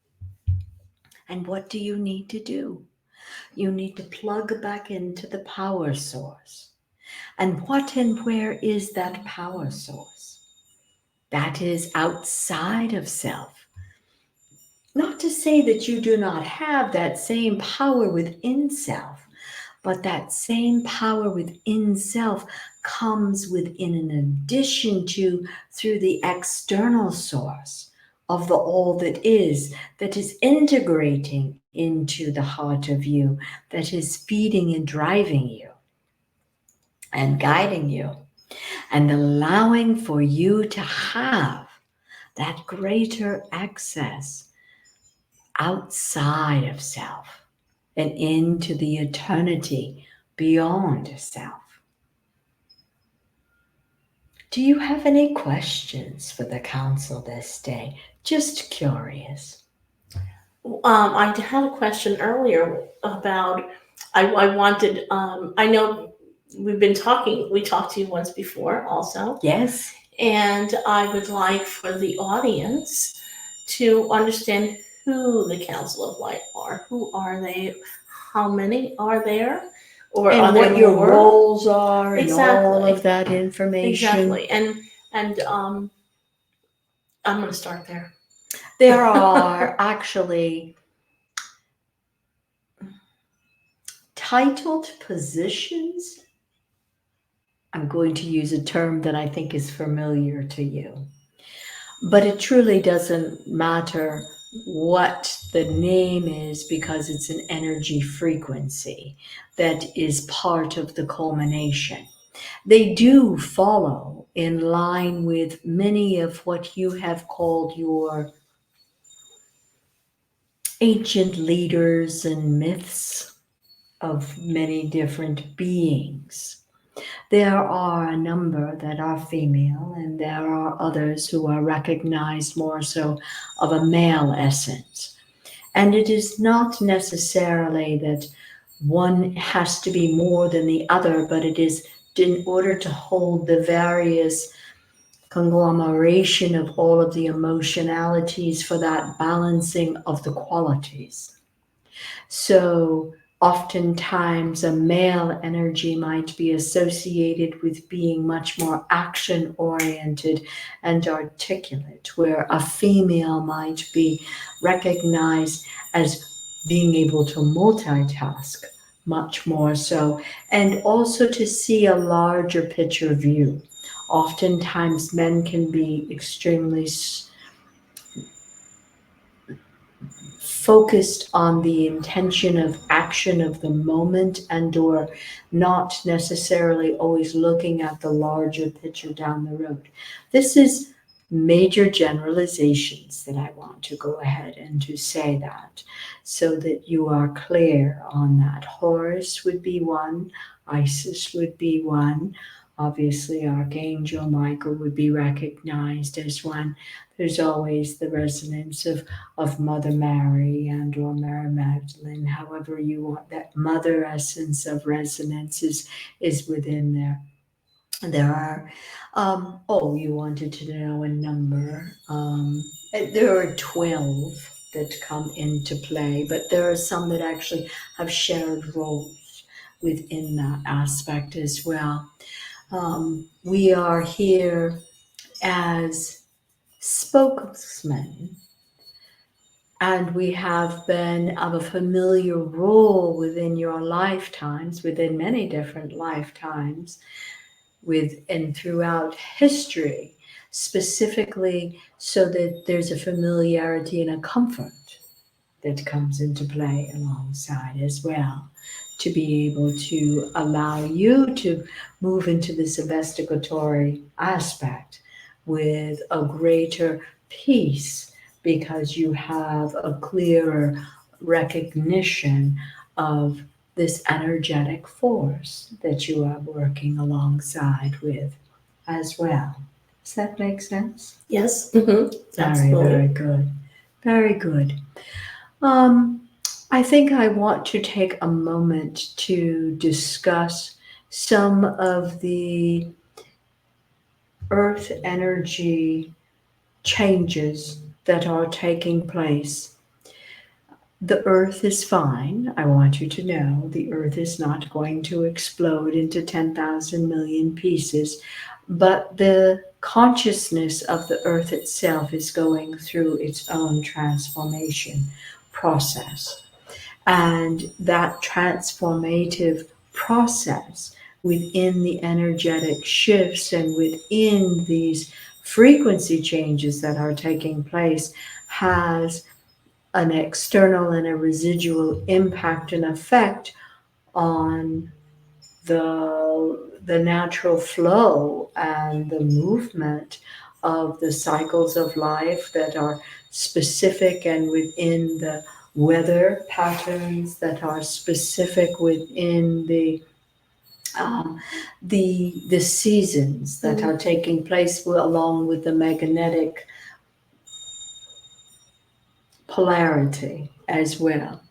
And what do you need to do? You need to plug back into the power source. And what and where is that power source? That is outside of self. Not to say that you do not have that same power within self, but that same power within self comes within an addition to, through the external source of the all that is integrating into the heart of you, that is feeding and driving you and guiding you and allowing for you to have that greater access outside of self and into the eternity beyond self. Do you have any questions for the council this day? Just curious. I had a question earlier about, I wanted, I know we talked to you once before also. Yes. And I would like for the audience to understand who the Council of Light are. Who are they? How many are there? Or And are there what your more? roles are and all Exactly. of that information. Exactly. And I'm going to start there. There are actually titled positions. I'm going to use a term that I think is familiar to you, but it truly doesn't matter what the name is, because it's an energy frequency that is part of the culmination. They do follow in line with many of what you have called your ancient leaders and myths of many different beings. There are a number that are female, and there are others who are recognized more so of a male essence. And it is not necessarily that one has to be more than the other, but it is in order to hold the various conglomeration of all of the emotionalities for that balancing of the qualities. So oftentimes a male energy might be associated with being much more action oriented and articulate, where a female might be recognized as being able to multitask much more so, and also to see a larger picture view. Oftentimes men can be extremely focused on the intention of action of the moment, and or not necessarily always looking at the larger picture down the road. This is major generalizations that I want to go ahead and to say that, so that you are clear on that. Horus would be one, Isis would be one, obviously Archangel Michael would be recognized as one. There's always the resonance of Mother Mary and or Mary Magdalene, however you want. That mother essence of resonance is within there. There are, you wanted to know a number. There are 12 that come into play, but there are some that actually have shared roles within that aspect as well. We are here as spokesmen, and we have been of a familiar role within your lifetimes, within many different lifetimes, and throughout history, specifically so that there's a familiarity and a comfort that comes into play alongside as well, to be able to allow you to move into this investigatory aspect with a greater peace, because you have a clearer recognition of this energetic force that you are working alongside with as well. Does that make sense? Yes. Very, Absolutely. very good. Very good. Um, I think I want to take a moment to discuss some of the earth energy changes that are taking place. The earth is fine. I want you to know the earth is not going to explode into 10,000 million pieces, but the consciousness of the earth itself is going through its own transformation process. And that transformative process within the energetic shifts and within these frequency changes that are taking place has an external and a residual impact and effect on the natural flow and the movement of the cycles of life that are specific, and within the weather patterns that are specific within um, the seasons that are taking place along with the magnetic polarity as well.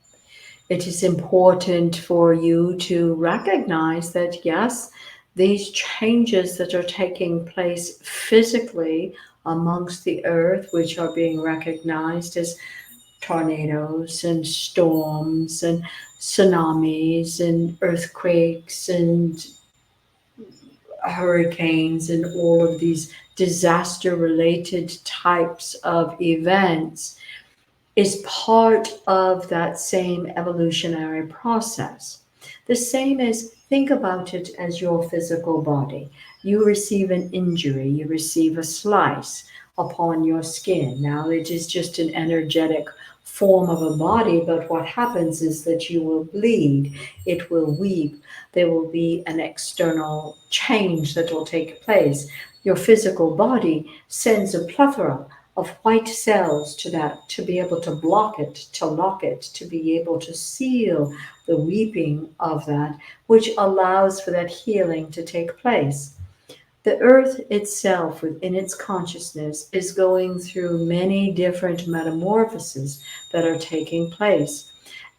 It is important for you to recognize that, yes, these changes that are taking place physically amongst the earth, which are being recognized as tornadoes and storms and tsunamis and earthquakes and hurricanes and all of these disaster related types of events, is part of that same evolutionary process. The same as, think about it as your physical body. You receive an injury, you receive a slice upon your skin. Now, it is just an energetic form of a body, but what happens is that you will bleed, it will weep, there will be an external change that will take place. Your physical body sends a plethora of white cells to that, to be able to block it, to lock it, to be able to seal the weeping of that, which allows for that healing to take place. The earth itself, within its consciousness, is going through many different metamorphoses that are taking place.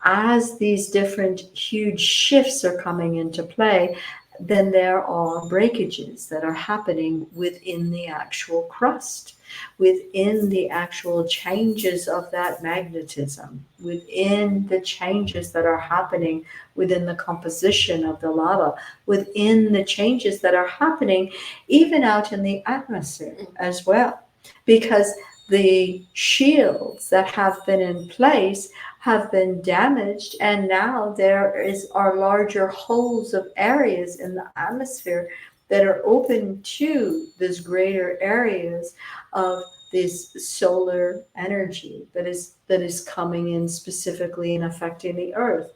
As these different huge shifts are coming into play, then there are breakages that are happening within the actual crust, within the actual changes of that magnetism, within the changes that are happening within the composition of the lava, within the changes that are happening even out in the atmosphere as well. Because the shields that have been in place have been damaged, and now are larger holes of areas in the atmosphere that are open to these greater areas of this solar energy that is coming in specifically and affecting the earth.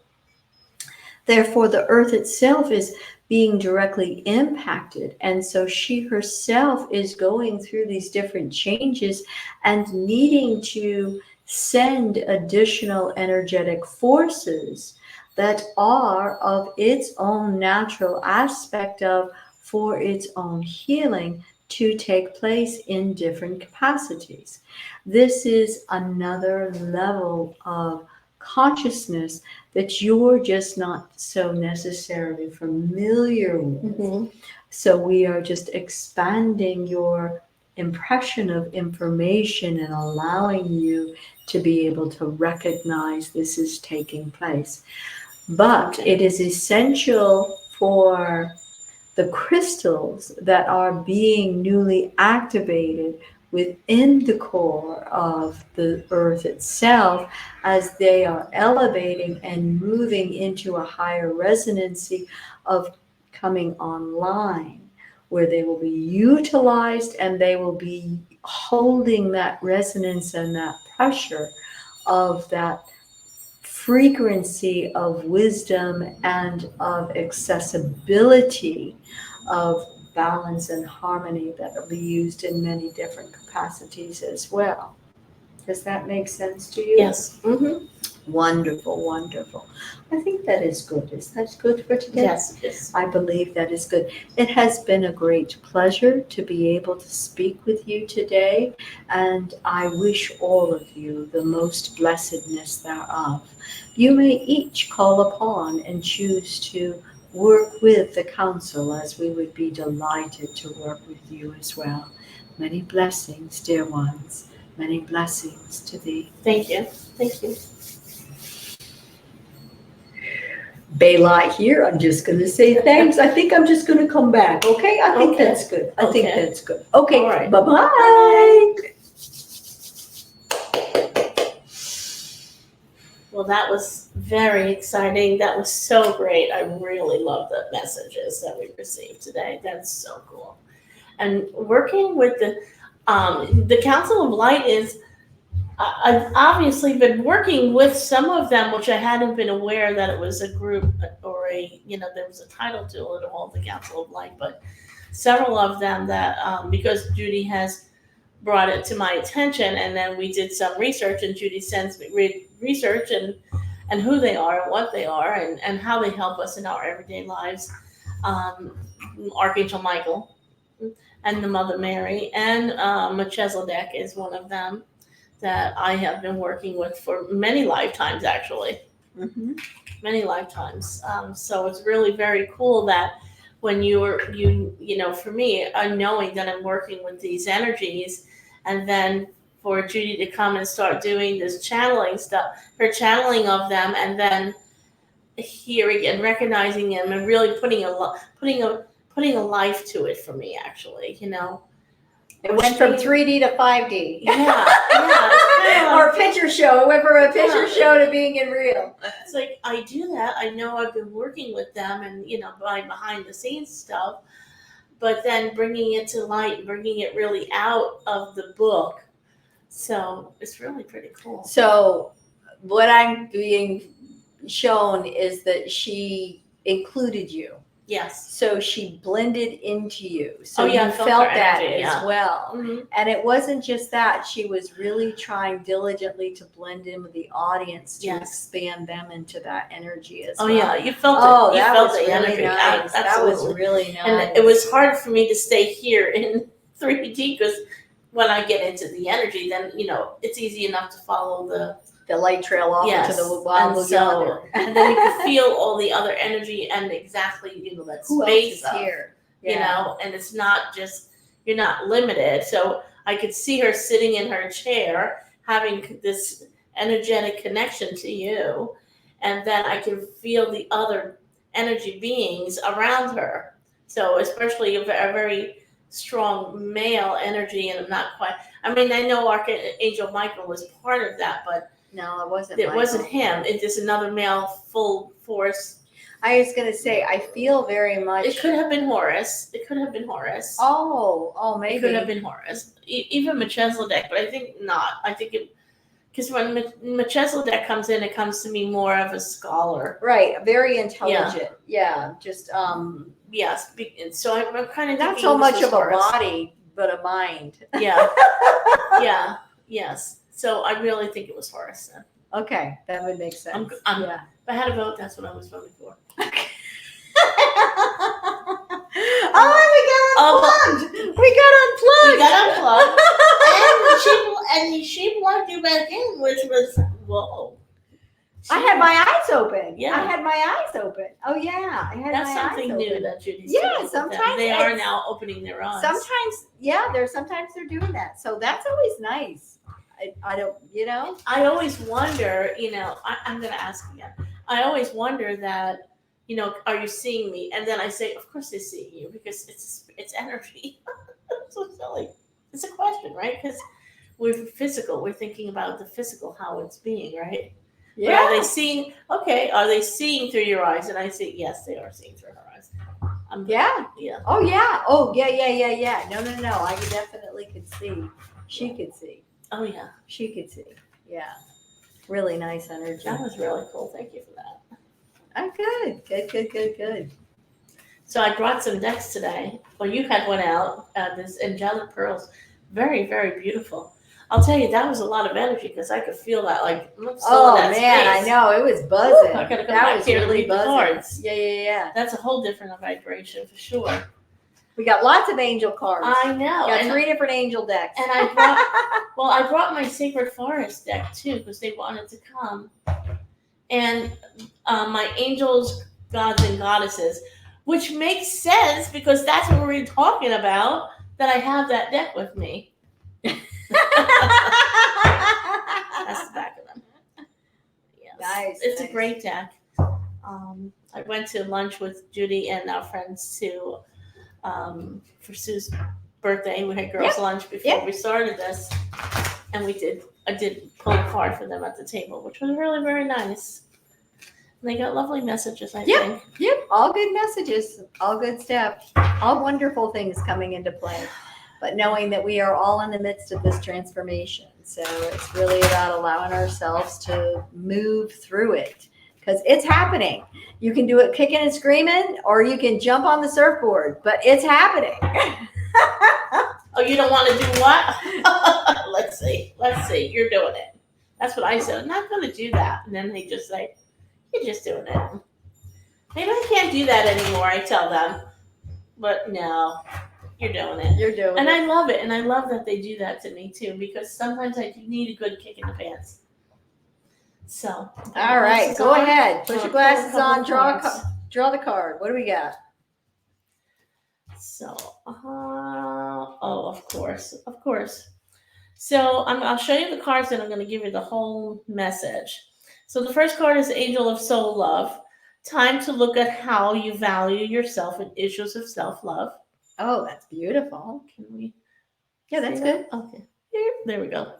Therefore, the earth itself is being directly impacted. And so she herself is going through these different changes and needing to send additional energetic forces that are of its own natural aspect of for its own healing to take place in different capacities. This is another level of consciousness that you're just not so necessarily familiar with. So we are just expanding your impression of information and allowing you to be able to recognize this is taking place. But it is essential for the crystals that are being newly activated within the core of the earth itself, as they are elevating and moving into a higher resonancy of coming online where they will be utilized and they will be holding that resonance and that pressure of that frequency of wisdom and of accessibility, of balance and harmony that will be used in many different capacities as well. Does that make sense to you? Yes. Mm-hmm. Wonderful, wonderful. I think that is good. Is that good for today? Yes, yes. I believe that is good. It has been a great pleasure to be able to speak with you today, and I wish all of you the most blessedness thereof. You may each call upon and choose to work with the council, as we would be delighted to work with you as well. Many blessings, dear ones. Many blessings to thee. Thank you. Thank you. Baylight here. I'm just going to say thanks. I think I'm just going to come back. Okay? I think Okay. that's good. I think Okay. that's good. Okay. All right. Bye-bye. Well, that was very exciting. That was so great. I really love the messages that we received today. That's so cool. And working with the Council of Light is, I've obviously been working with some of them, which I hadn't been aware that it was a group or there was a title to it all, the Council of Light, but several of them that, because Judy has brought it to my attention, and then we did some research, and Judy sends me research and who they are and what they are and how they help us in our everyday lives. Archangel Michael and the Mother Mary and Melchizedek is one of them that I have been working with for many lifetimes, actually. Mm-hmm. Many lifetimes. So it's really very cool that when for me, knowing that I'm working with these energies, and then for Judy to come and start doing this channeling stuff, her channeling of them, and then hearing and recognizing them, and really putting a life to it for me, actually. It went from 3D to 5D. Yeah. Or a picture show. It went from a picture show to being in real. It's like, I do that. I know I've been working with them and, by behind the scenes stuff, but then bringing it to light, bringing it really out of the book. So it's really pretty cool. So what I'm being shown is that she included you. Yes. So she blended into you. So I you felt that energy, as well. Mm-hmm. And it wasn't just that. She was really trying diligently to blend in with the audience to expand them into that energy as well. Oh, yeah. You felt it. You that felt was the really energy. nice. That was Absolutely. really nice. And it was hard for me to stay here in 3D because when I get into the energy, then, it's easy enough to follow the light trail off into the wild yonder. And then you can feel all the other energy and exactly, that Who space else is here. And it's not just, you're not limited. So I could see her sitting in her chair, having this energetic connection to you. And then I can feel the other energy beings around her. So especially a very strong male energy, and I'm not quite, I know Archangel Michael was part of that, but no, it wasn't. It wasn't him. It's just another male full force. I was going to say, I feel very much. It could have been Horus. Oh, maybe. It could have been Horus. Even Melchizedek, but I think not. I think it, because when Melchizedek comes in, it comes to me more of a scholar. Right, very intelligent. Yeah, just yes. So I'm kind of not so much of a body, but a mind. Yeah. Yeah. Yes. So I really think it was Horus then. Okay, that would make sense. If I had a vote, that's what I was voting for. Okay. We got unplugged. And she plugged you back in, which was, whoa. I had my eyes open. Yeah. I had my eyes open. Oh yeah, I had That's my eyes something open. new that Judy's Yeah, doing. sometimes they are now opening their eyes. Sometimes they're doing that. So that's always nice. I don't, I always wonder, I'm going to ask again. I always wonder that, are you seeing me? And then I say, of course they're seeing you because it's energy. So silly. It's a question, right? Because we're physical. We're thinking about the physical, how it's being, right? Yeah. But are they seeing through your eyes? And I say, yes, they are seeing through her eyes. Yeah. Yeah. Oh yeah. Oh yeah. No. I definitely could see. She could see. Oh yeah. She could see. Yeah. Really nice energy. That was really cool. Thank you for that. Oh, good. So I brought some decks today. Well, you had one out. This angelic pearls, very, very beautiful. I'll tell you, that was a lot of energy because I could feel that. Like, I'm still in that man, space. I know it was buzzing. Woo, I gotta come that back was here to really read the buzzing. cards. Yeah. That's a whole different vibration for sure. We got lots of angel cards. I know. We got 3 different angel decks. And I brought my Sacred Forest deck too because they wanted to come. And my angels, gods, and goddesses, which makes sense because that's what we're talking about, that I have that deck with me. That's the back of them. Yes. Nice. It's a great deck. I went to lunch with Judy and our friends for Sue's birthday. We had girls' lunch before we started this, and I did pull a card for them at the table, which was really, very nice. And they got lovely messages, I think. Yep, all good messages, all good stuff, all wonderful things coming into play. But knowing that we are all in the midst of this transformation. So it's really about allowing ourselves to move through it because it's happening. You can do it kicking and screaming, or you can jump on the surfboard, but it's happening. Oh, you don't want to do what? Let's see. You're doing it. That's what I said. I'm not going to do that. And then they just say, you're just doing it. Maybe I can't do that anymore, I tell them. But no, you're doing it. You're doing and it. I love it. And I love that they do that to me too, because sometimes I need a good kick in the pants. So. All right, go ahead. Put your glasses on. Draw the card. What do we got? So, of course. So I'll show you the cards, and I'm going to give you the whole message. So the first card is Angel of Soul Love. Time to look at how you value yourself and issues of self-love. Oh, that's beautiful. Can we? Yeah, that's good. Okay. There we go.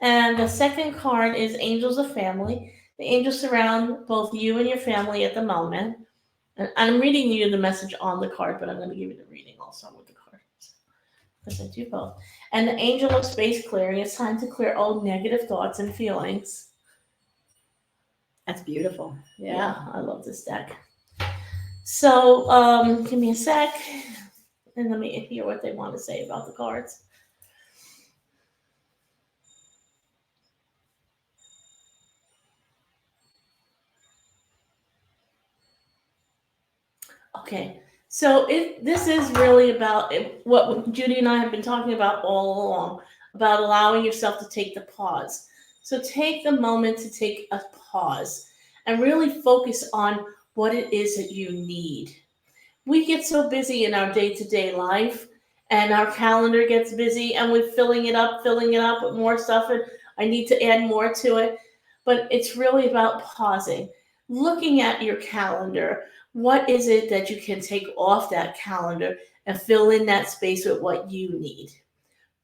And the second card is Angels of Family. The angels surround both you and your family at the moment. And I'm reading you the message on the card, but I'm going to give you the reading also with the cards, because I do both. And the Angel of Space Clearing. It's time to clear all negative thoughts and feelings. That's beautiful. Yeah, I love this deck. So give me a sec, and let me hear what they want to say about the cards. Okay, so this is really about what Judy and I have been talking about all along, about allowing yourself to take the pause. So take the moment to take a pause and really focus on what it is that you need. We get so busy in our day-to-day life, and our calendar gets busy, and we're filling it up with more stuff, and I need to add more to it. But it's really about pausing, looking at your calendar. What is it that you can take off that calendar and fill in that space with what you need?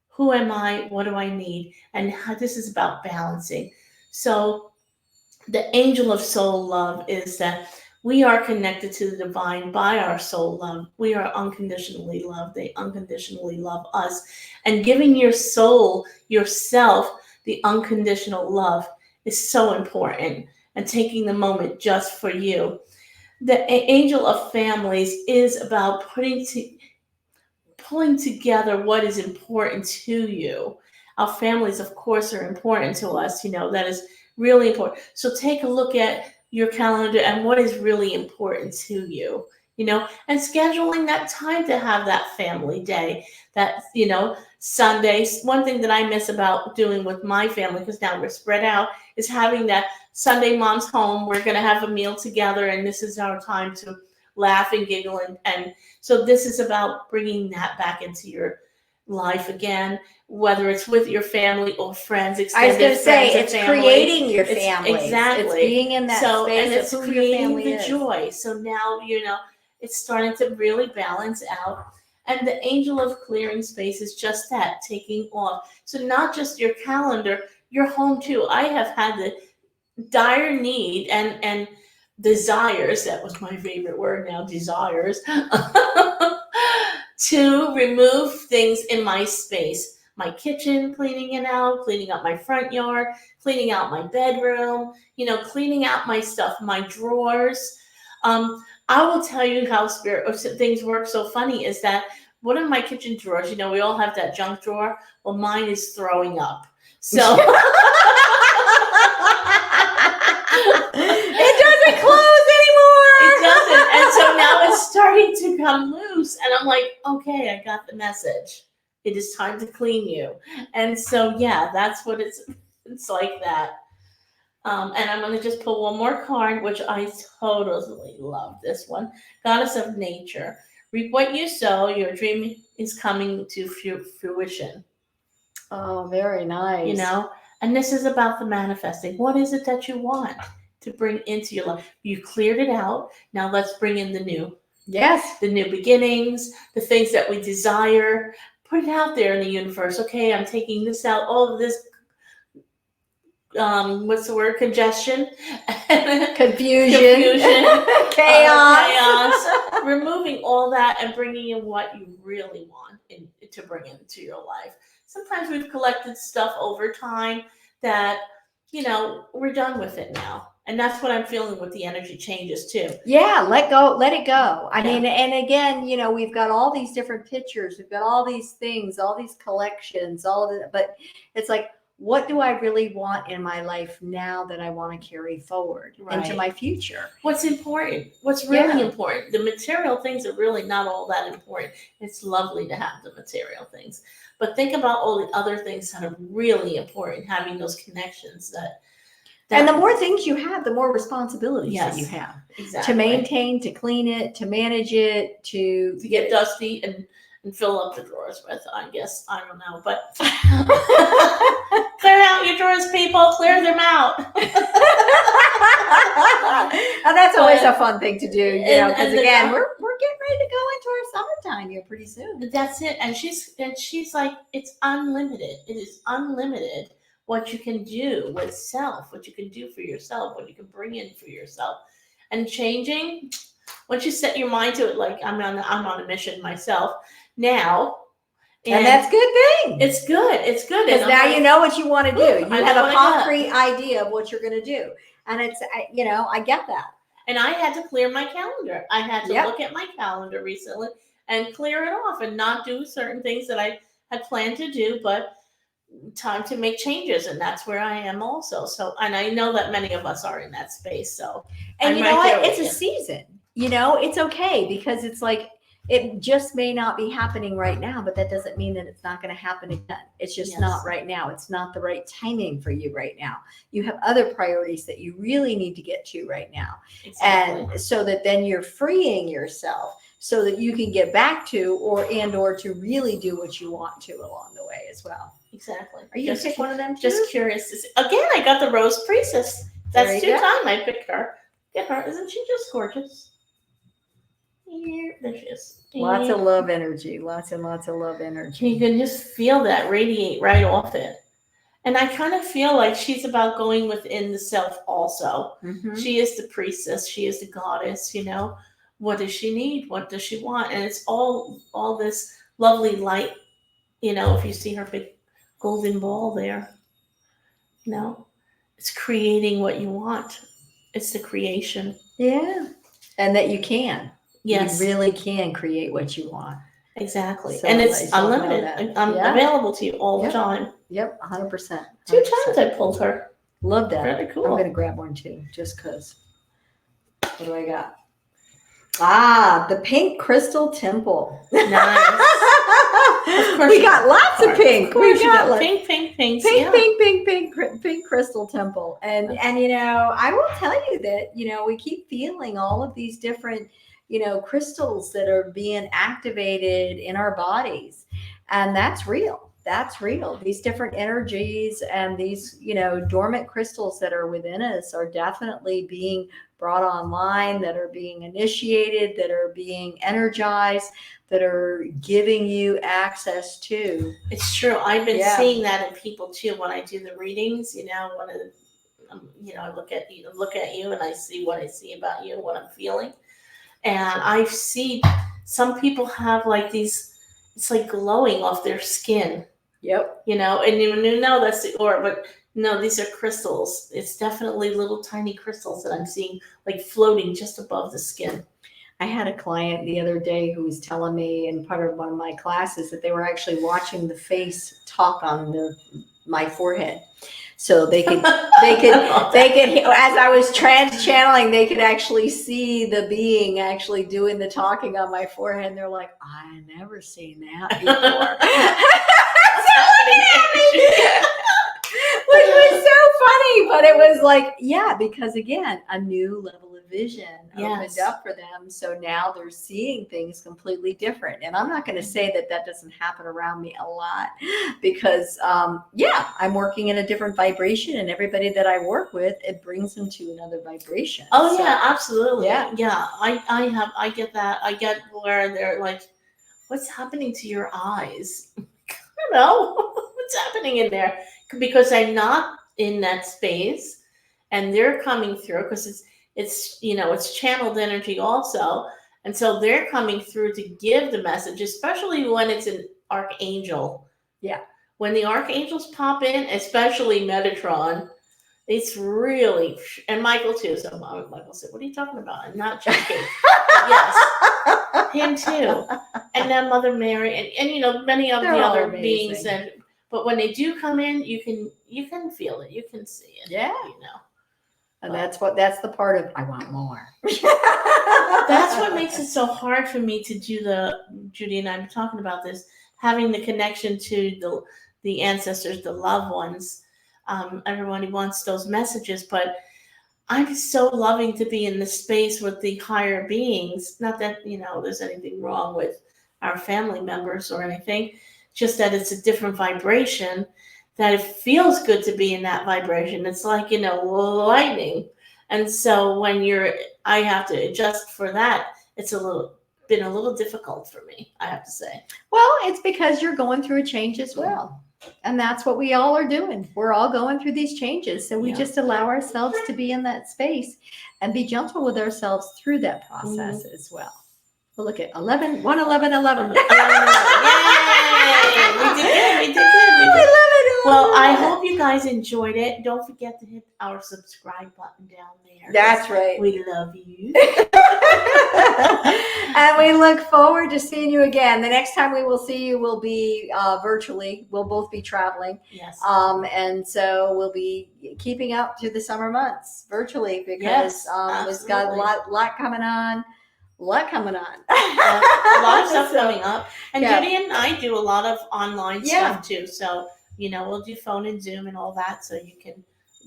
Who am I? What do I need? And how this is about balancing. So the Angel of Soul Love is that we are connected to the divine by our soul love. We are unconditionally loved. They unconditionally love us. And giving your soul, yourself, the unconditional love is so important. And taking the moment just for you. The Angel of Families is about pulling together what is important to you. Our families, of course, are important to us. That is really important. So take a look at your calendar and what is really important to you, and scheduling that time to have that family day, that, Sundays. One thing that I miss about doing with my family, because now we're spread out, is having that Sunday mom's home. We're going to have a meal together, and this is our time to laugh and giggle. And so this is about bringing that back into your life again, whether it's with your family or friends. I was going to say, it's creating your family. Exactly. It's being in that space and it's of who creating your family the is. joy. So now, it's starting to really balance out. And the Angel of Clearing Space is just that, taking off. So not just your calendar, your home too. I have had the dire need and desires, that was my favorite word now, desires, to remove things in my space. My kitchen, cleaning it out, cleaning up my front yard, cleaning out my bedroom, cleaning out my stuff, my drawers. I will tell you how things work so funny is that one of my kitchen drawers, we all have that junk drawer. Well, mine is throwing up. So it doesn't close anymore. It doesn't. And so now it's starting to come loose. And I'm like, okay, I got the message. It is time to clean you. And so, yeah, that's what it's like that. And I'm going to just pull one more card, which I totally love this one. Goddess of Nature. Reap what you sow. Your dream is coming to fruition. Oh, very nice. And this is about the manifesting. What is it that you want to bring into your life? You cleared it out. Now let's bring in the new. Yes. The new beginnings, the things that we desire. Put it out there in the universe. Okay, I'm taking this out. All of this, what's the word? Congestion. Confusion. Chaos. Removing all that and bringing in what you really want to bring into your life. Sometimes we've collected stuff over time that, we're done with it now. And that's what I'm feeling with the energy changes too. Yeah, let it go. I mean, and again, we've got all these different pictures, we've got all these things, all these collections, but it's like, what do I really want in my life now that I want to carry forward into my future? What's important? What's really important? The material things are really not all that important. It's lovely to have the material things. But think about all the other things that are really important, having those connections that and the more things you have, the more responsibilities that you have. Exactly. To maintain, to clean it, to manage it, to get dusty and fill up the drawers with, I guess. I don't know. But clear out your drawers, people. Clear them out. And that's always a fun thing to do, because again, we're getting ready to go into our summertime here pretty soon. That's it. And she's like, it's unlimited. It is unlimited what you can do with self, what you can do for yourself, what you can bring in for yourself. And changing, once you set your mind to it, like I'm on a mission myself now. And that's a good thing. It's good. It's good. Because now you know what you want to do. You have a concrete idea of what you're going to do. And it's, I get that. And I had to clear my calendar. I had to look at my calendar recently and clear it off and not do certain things that I had planned to do, but time to make changes. And that's where I am also. So, and I know that many of us are in that space. So, and you know what? It's a season. It's okay, because it's like, it just may not be happening right now, but that doesn't mean that it's not going to happen again. It's just not right now. It's not the right timing for you right now. You have other priorities that you really need to get to right now. Exactly. And so that then you're freeing yourself so that you can get back to or to really do what you want to along the way as well. Exactly. Are you going to pick one of them too? Just curious to see. Again, I got the Rose Priestess. That's 2 times I picked her. Get her. Isn't she just gorgeous? Here, there she is. Lots of love energy. Lots and lots of love energy. You can just feel that radiate right off it. And I kind of feel like she's about going within the self also. Mm-hmm. She is the priestess. She is the goddess, What does she need? What does she want? And it's all this lovely light, if you see her big golden ball there. It's creating what you want. It's the creation. Yeah. And that you can. Yes. You really can create what you want. Exactly. So and it's unlimited. I'm available to you all the time. Yep, 100%. 2 times I pulled her. Love that. Really cool. I'm going to grab one too, just because. What do I got? Ah, the pink crystal temple. Nice. We got lots of pink. We got pink crystal temple. And I will tell you that, we keep feeling all of these different, crystals that are being activated in our bodies. And that's real. That's real. These different energies and these, dormant crystals that are within us are definitely being brought online, that are being initiated, that are being energized, that are giving you access to. It's true. I've been seeing that in people too when I do the readings. I look at you, and I see what I see about you, what I'm feeling, and I see some people have like these. It's like glowing off their skin. Yep. And you know that's the aura, but no, these are crystals. It's definitely little tiny crystals that I'm seeing like floating just above the skin. I had a client the other day who was telling me in part of one of my classes that they were actually watching the face talk on my forehead. So they could, as I was trance channeling, they could actually see the being actually doing the talking on my forehead. And they're like, I never seen that before. Which was so funny, but it was like, yeah, because again, a new level of vision opened up for them. So now they're seeing things completely different. And I'm not going to say that doesn't happen around me a lot because, I'm working in a different vibration, and everybody that I work with, it brings them to another vibration. Oh, so, yeah, absolutely. Yeah. Yeah. I get that. I get where they're like, what's happening to your eyes? I don't know what's happening in there, because I'm not in that space, and they're coming through because it's channeled energy also, and so they're coming through to give the message, especially when it's an archangel. Yeah. When the archangels pop in, especially Metatron, it's really, and Michael too. So Michael said, "What are you talking about? I'm not joking." Yes, him too, and then Mother Mary, and many of the other beings. But when they do come in, you can feel it, you can see it. Yeah, and that's the part of I want more. That's what makes it so hard for me to do Judy and I'm talking about this, having the connection to the ancestors, the loved ones. Everybody wants those messages, but I'm so loving to be in the space with the higher beings. Not that, there's anything wrong with our family members or anything, just that it's a different vibration, that it feels good to be in that vibration. It's like, lightning. And so when I have to adjust for that, it's been a little difficult for me, I have to say. Well, it's because you're going through a change as well. And that's what we all are doing. We're all going through these changes. So we just allow ourselves to be in that space and be gentle with ourselves through that process as well. Well, look at 11, 1, 11, 11. Yay! We did good. Well, I hope you guys enjoyed it. Don't forget to hit our subscribe button down there. That's right. We love you. And we look forward to seeing you again. The next time we will see you will be virtually. We'll both be traveling. Yes. And so we'll be keeping up through the summer months virtually because we've got a lot coming on. A lot of stuff coming up. And Judy and I do a lot of online stuff too. So, we'll do phone and Zoom and all that. So you can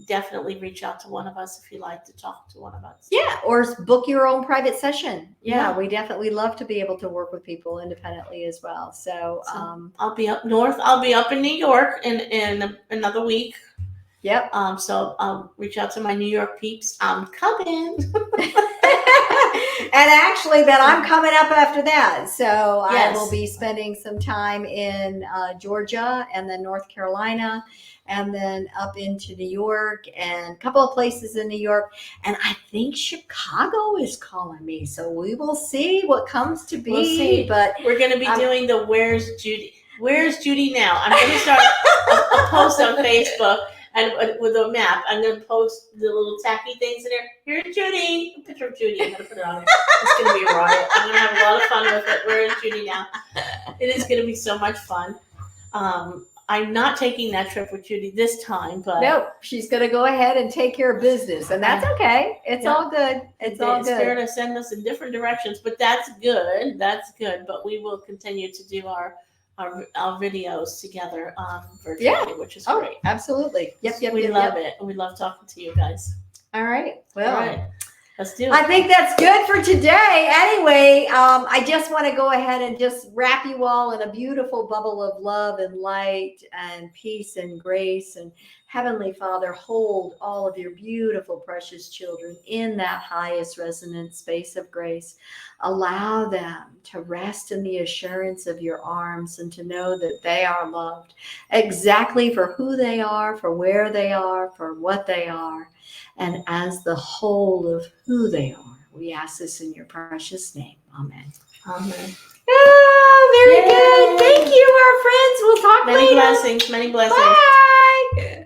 definitely reach out to one of us if you like to talk to one of us. Yeah, or book your own private session. Yeah, we definitely love to be able to work with people independently as well. So I'll be up north. I'll be up in New York in another week. Yep. So I'll reach out to my New York peeps. I'm coming. And actually, then I'm coming up after that. So I will be spending some time in Georgia and then North Carolina and then up into New York and a couple of places in New York. And I think Chicago is calling me. So we will see what comes to be. We'll see. But we're going to be doing the Where's Judy? Where's Judy now? I'm going to start a post on Facebook. And with a map, I'm going to post the little tacky things in there. Here's Judy. A picture of Judy. I'm going to put it on there. It's going to be a riot. I'm going to have a lot of fun with it. Where is Judy now? It is going to be so much fun. I'm not taking that trip with Judy this time, but nope, she's going to go ahead and take care of business, and that's okay. It's all good. It's all good. They're going to send us in different directions, but that's good. That's good. But we will continue to do our videos together virtually, which is great. Absolutely. Yep. We love it. We love talking to you guys. All right. Well, let's do it. I think that's good for today. Anyway, I just want to go ahead and just wrap you all in a beautiful bubble of love and light and peace and grace. And Heavenly Father, hold all of your beautiful, precious children in that highest resonant space of grace. Allow them to rest in the assurance of your arms and to know that they are loved exactly for who they are, for where they are, for what they are. and as the whole of who they are. We ask this in your precious name. Amen. Amen. Oh, very Yay. good. Thank you, our friends. We'll talk Many later. blessings. Many blessings. Bye.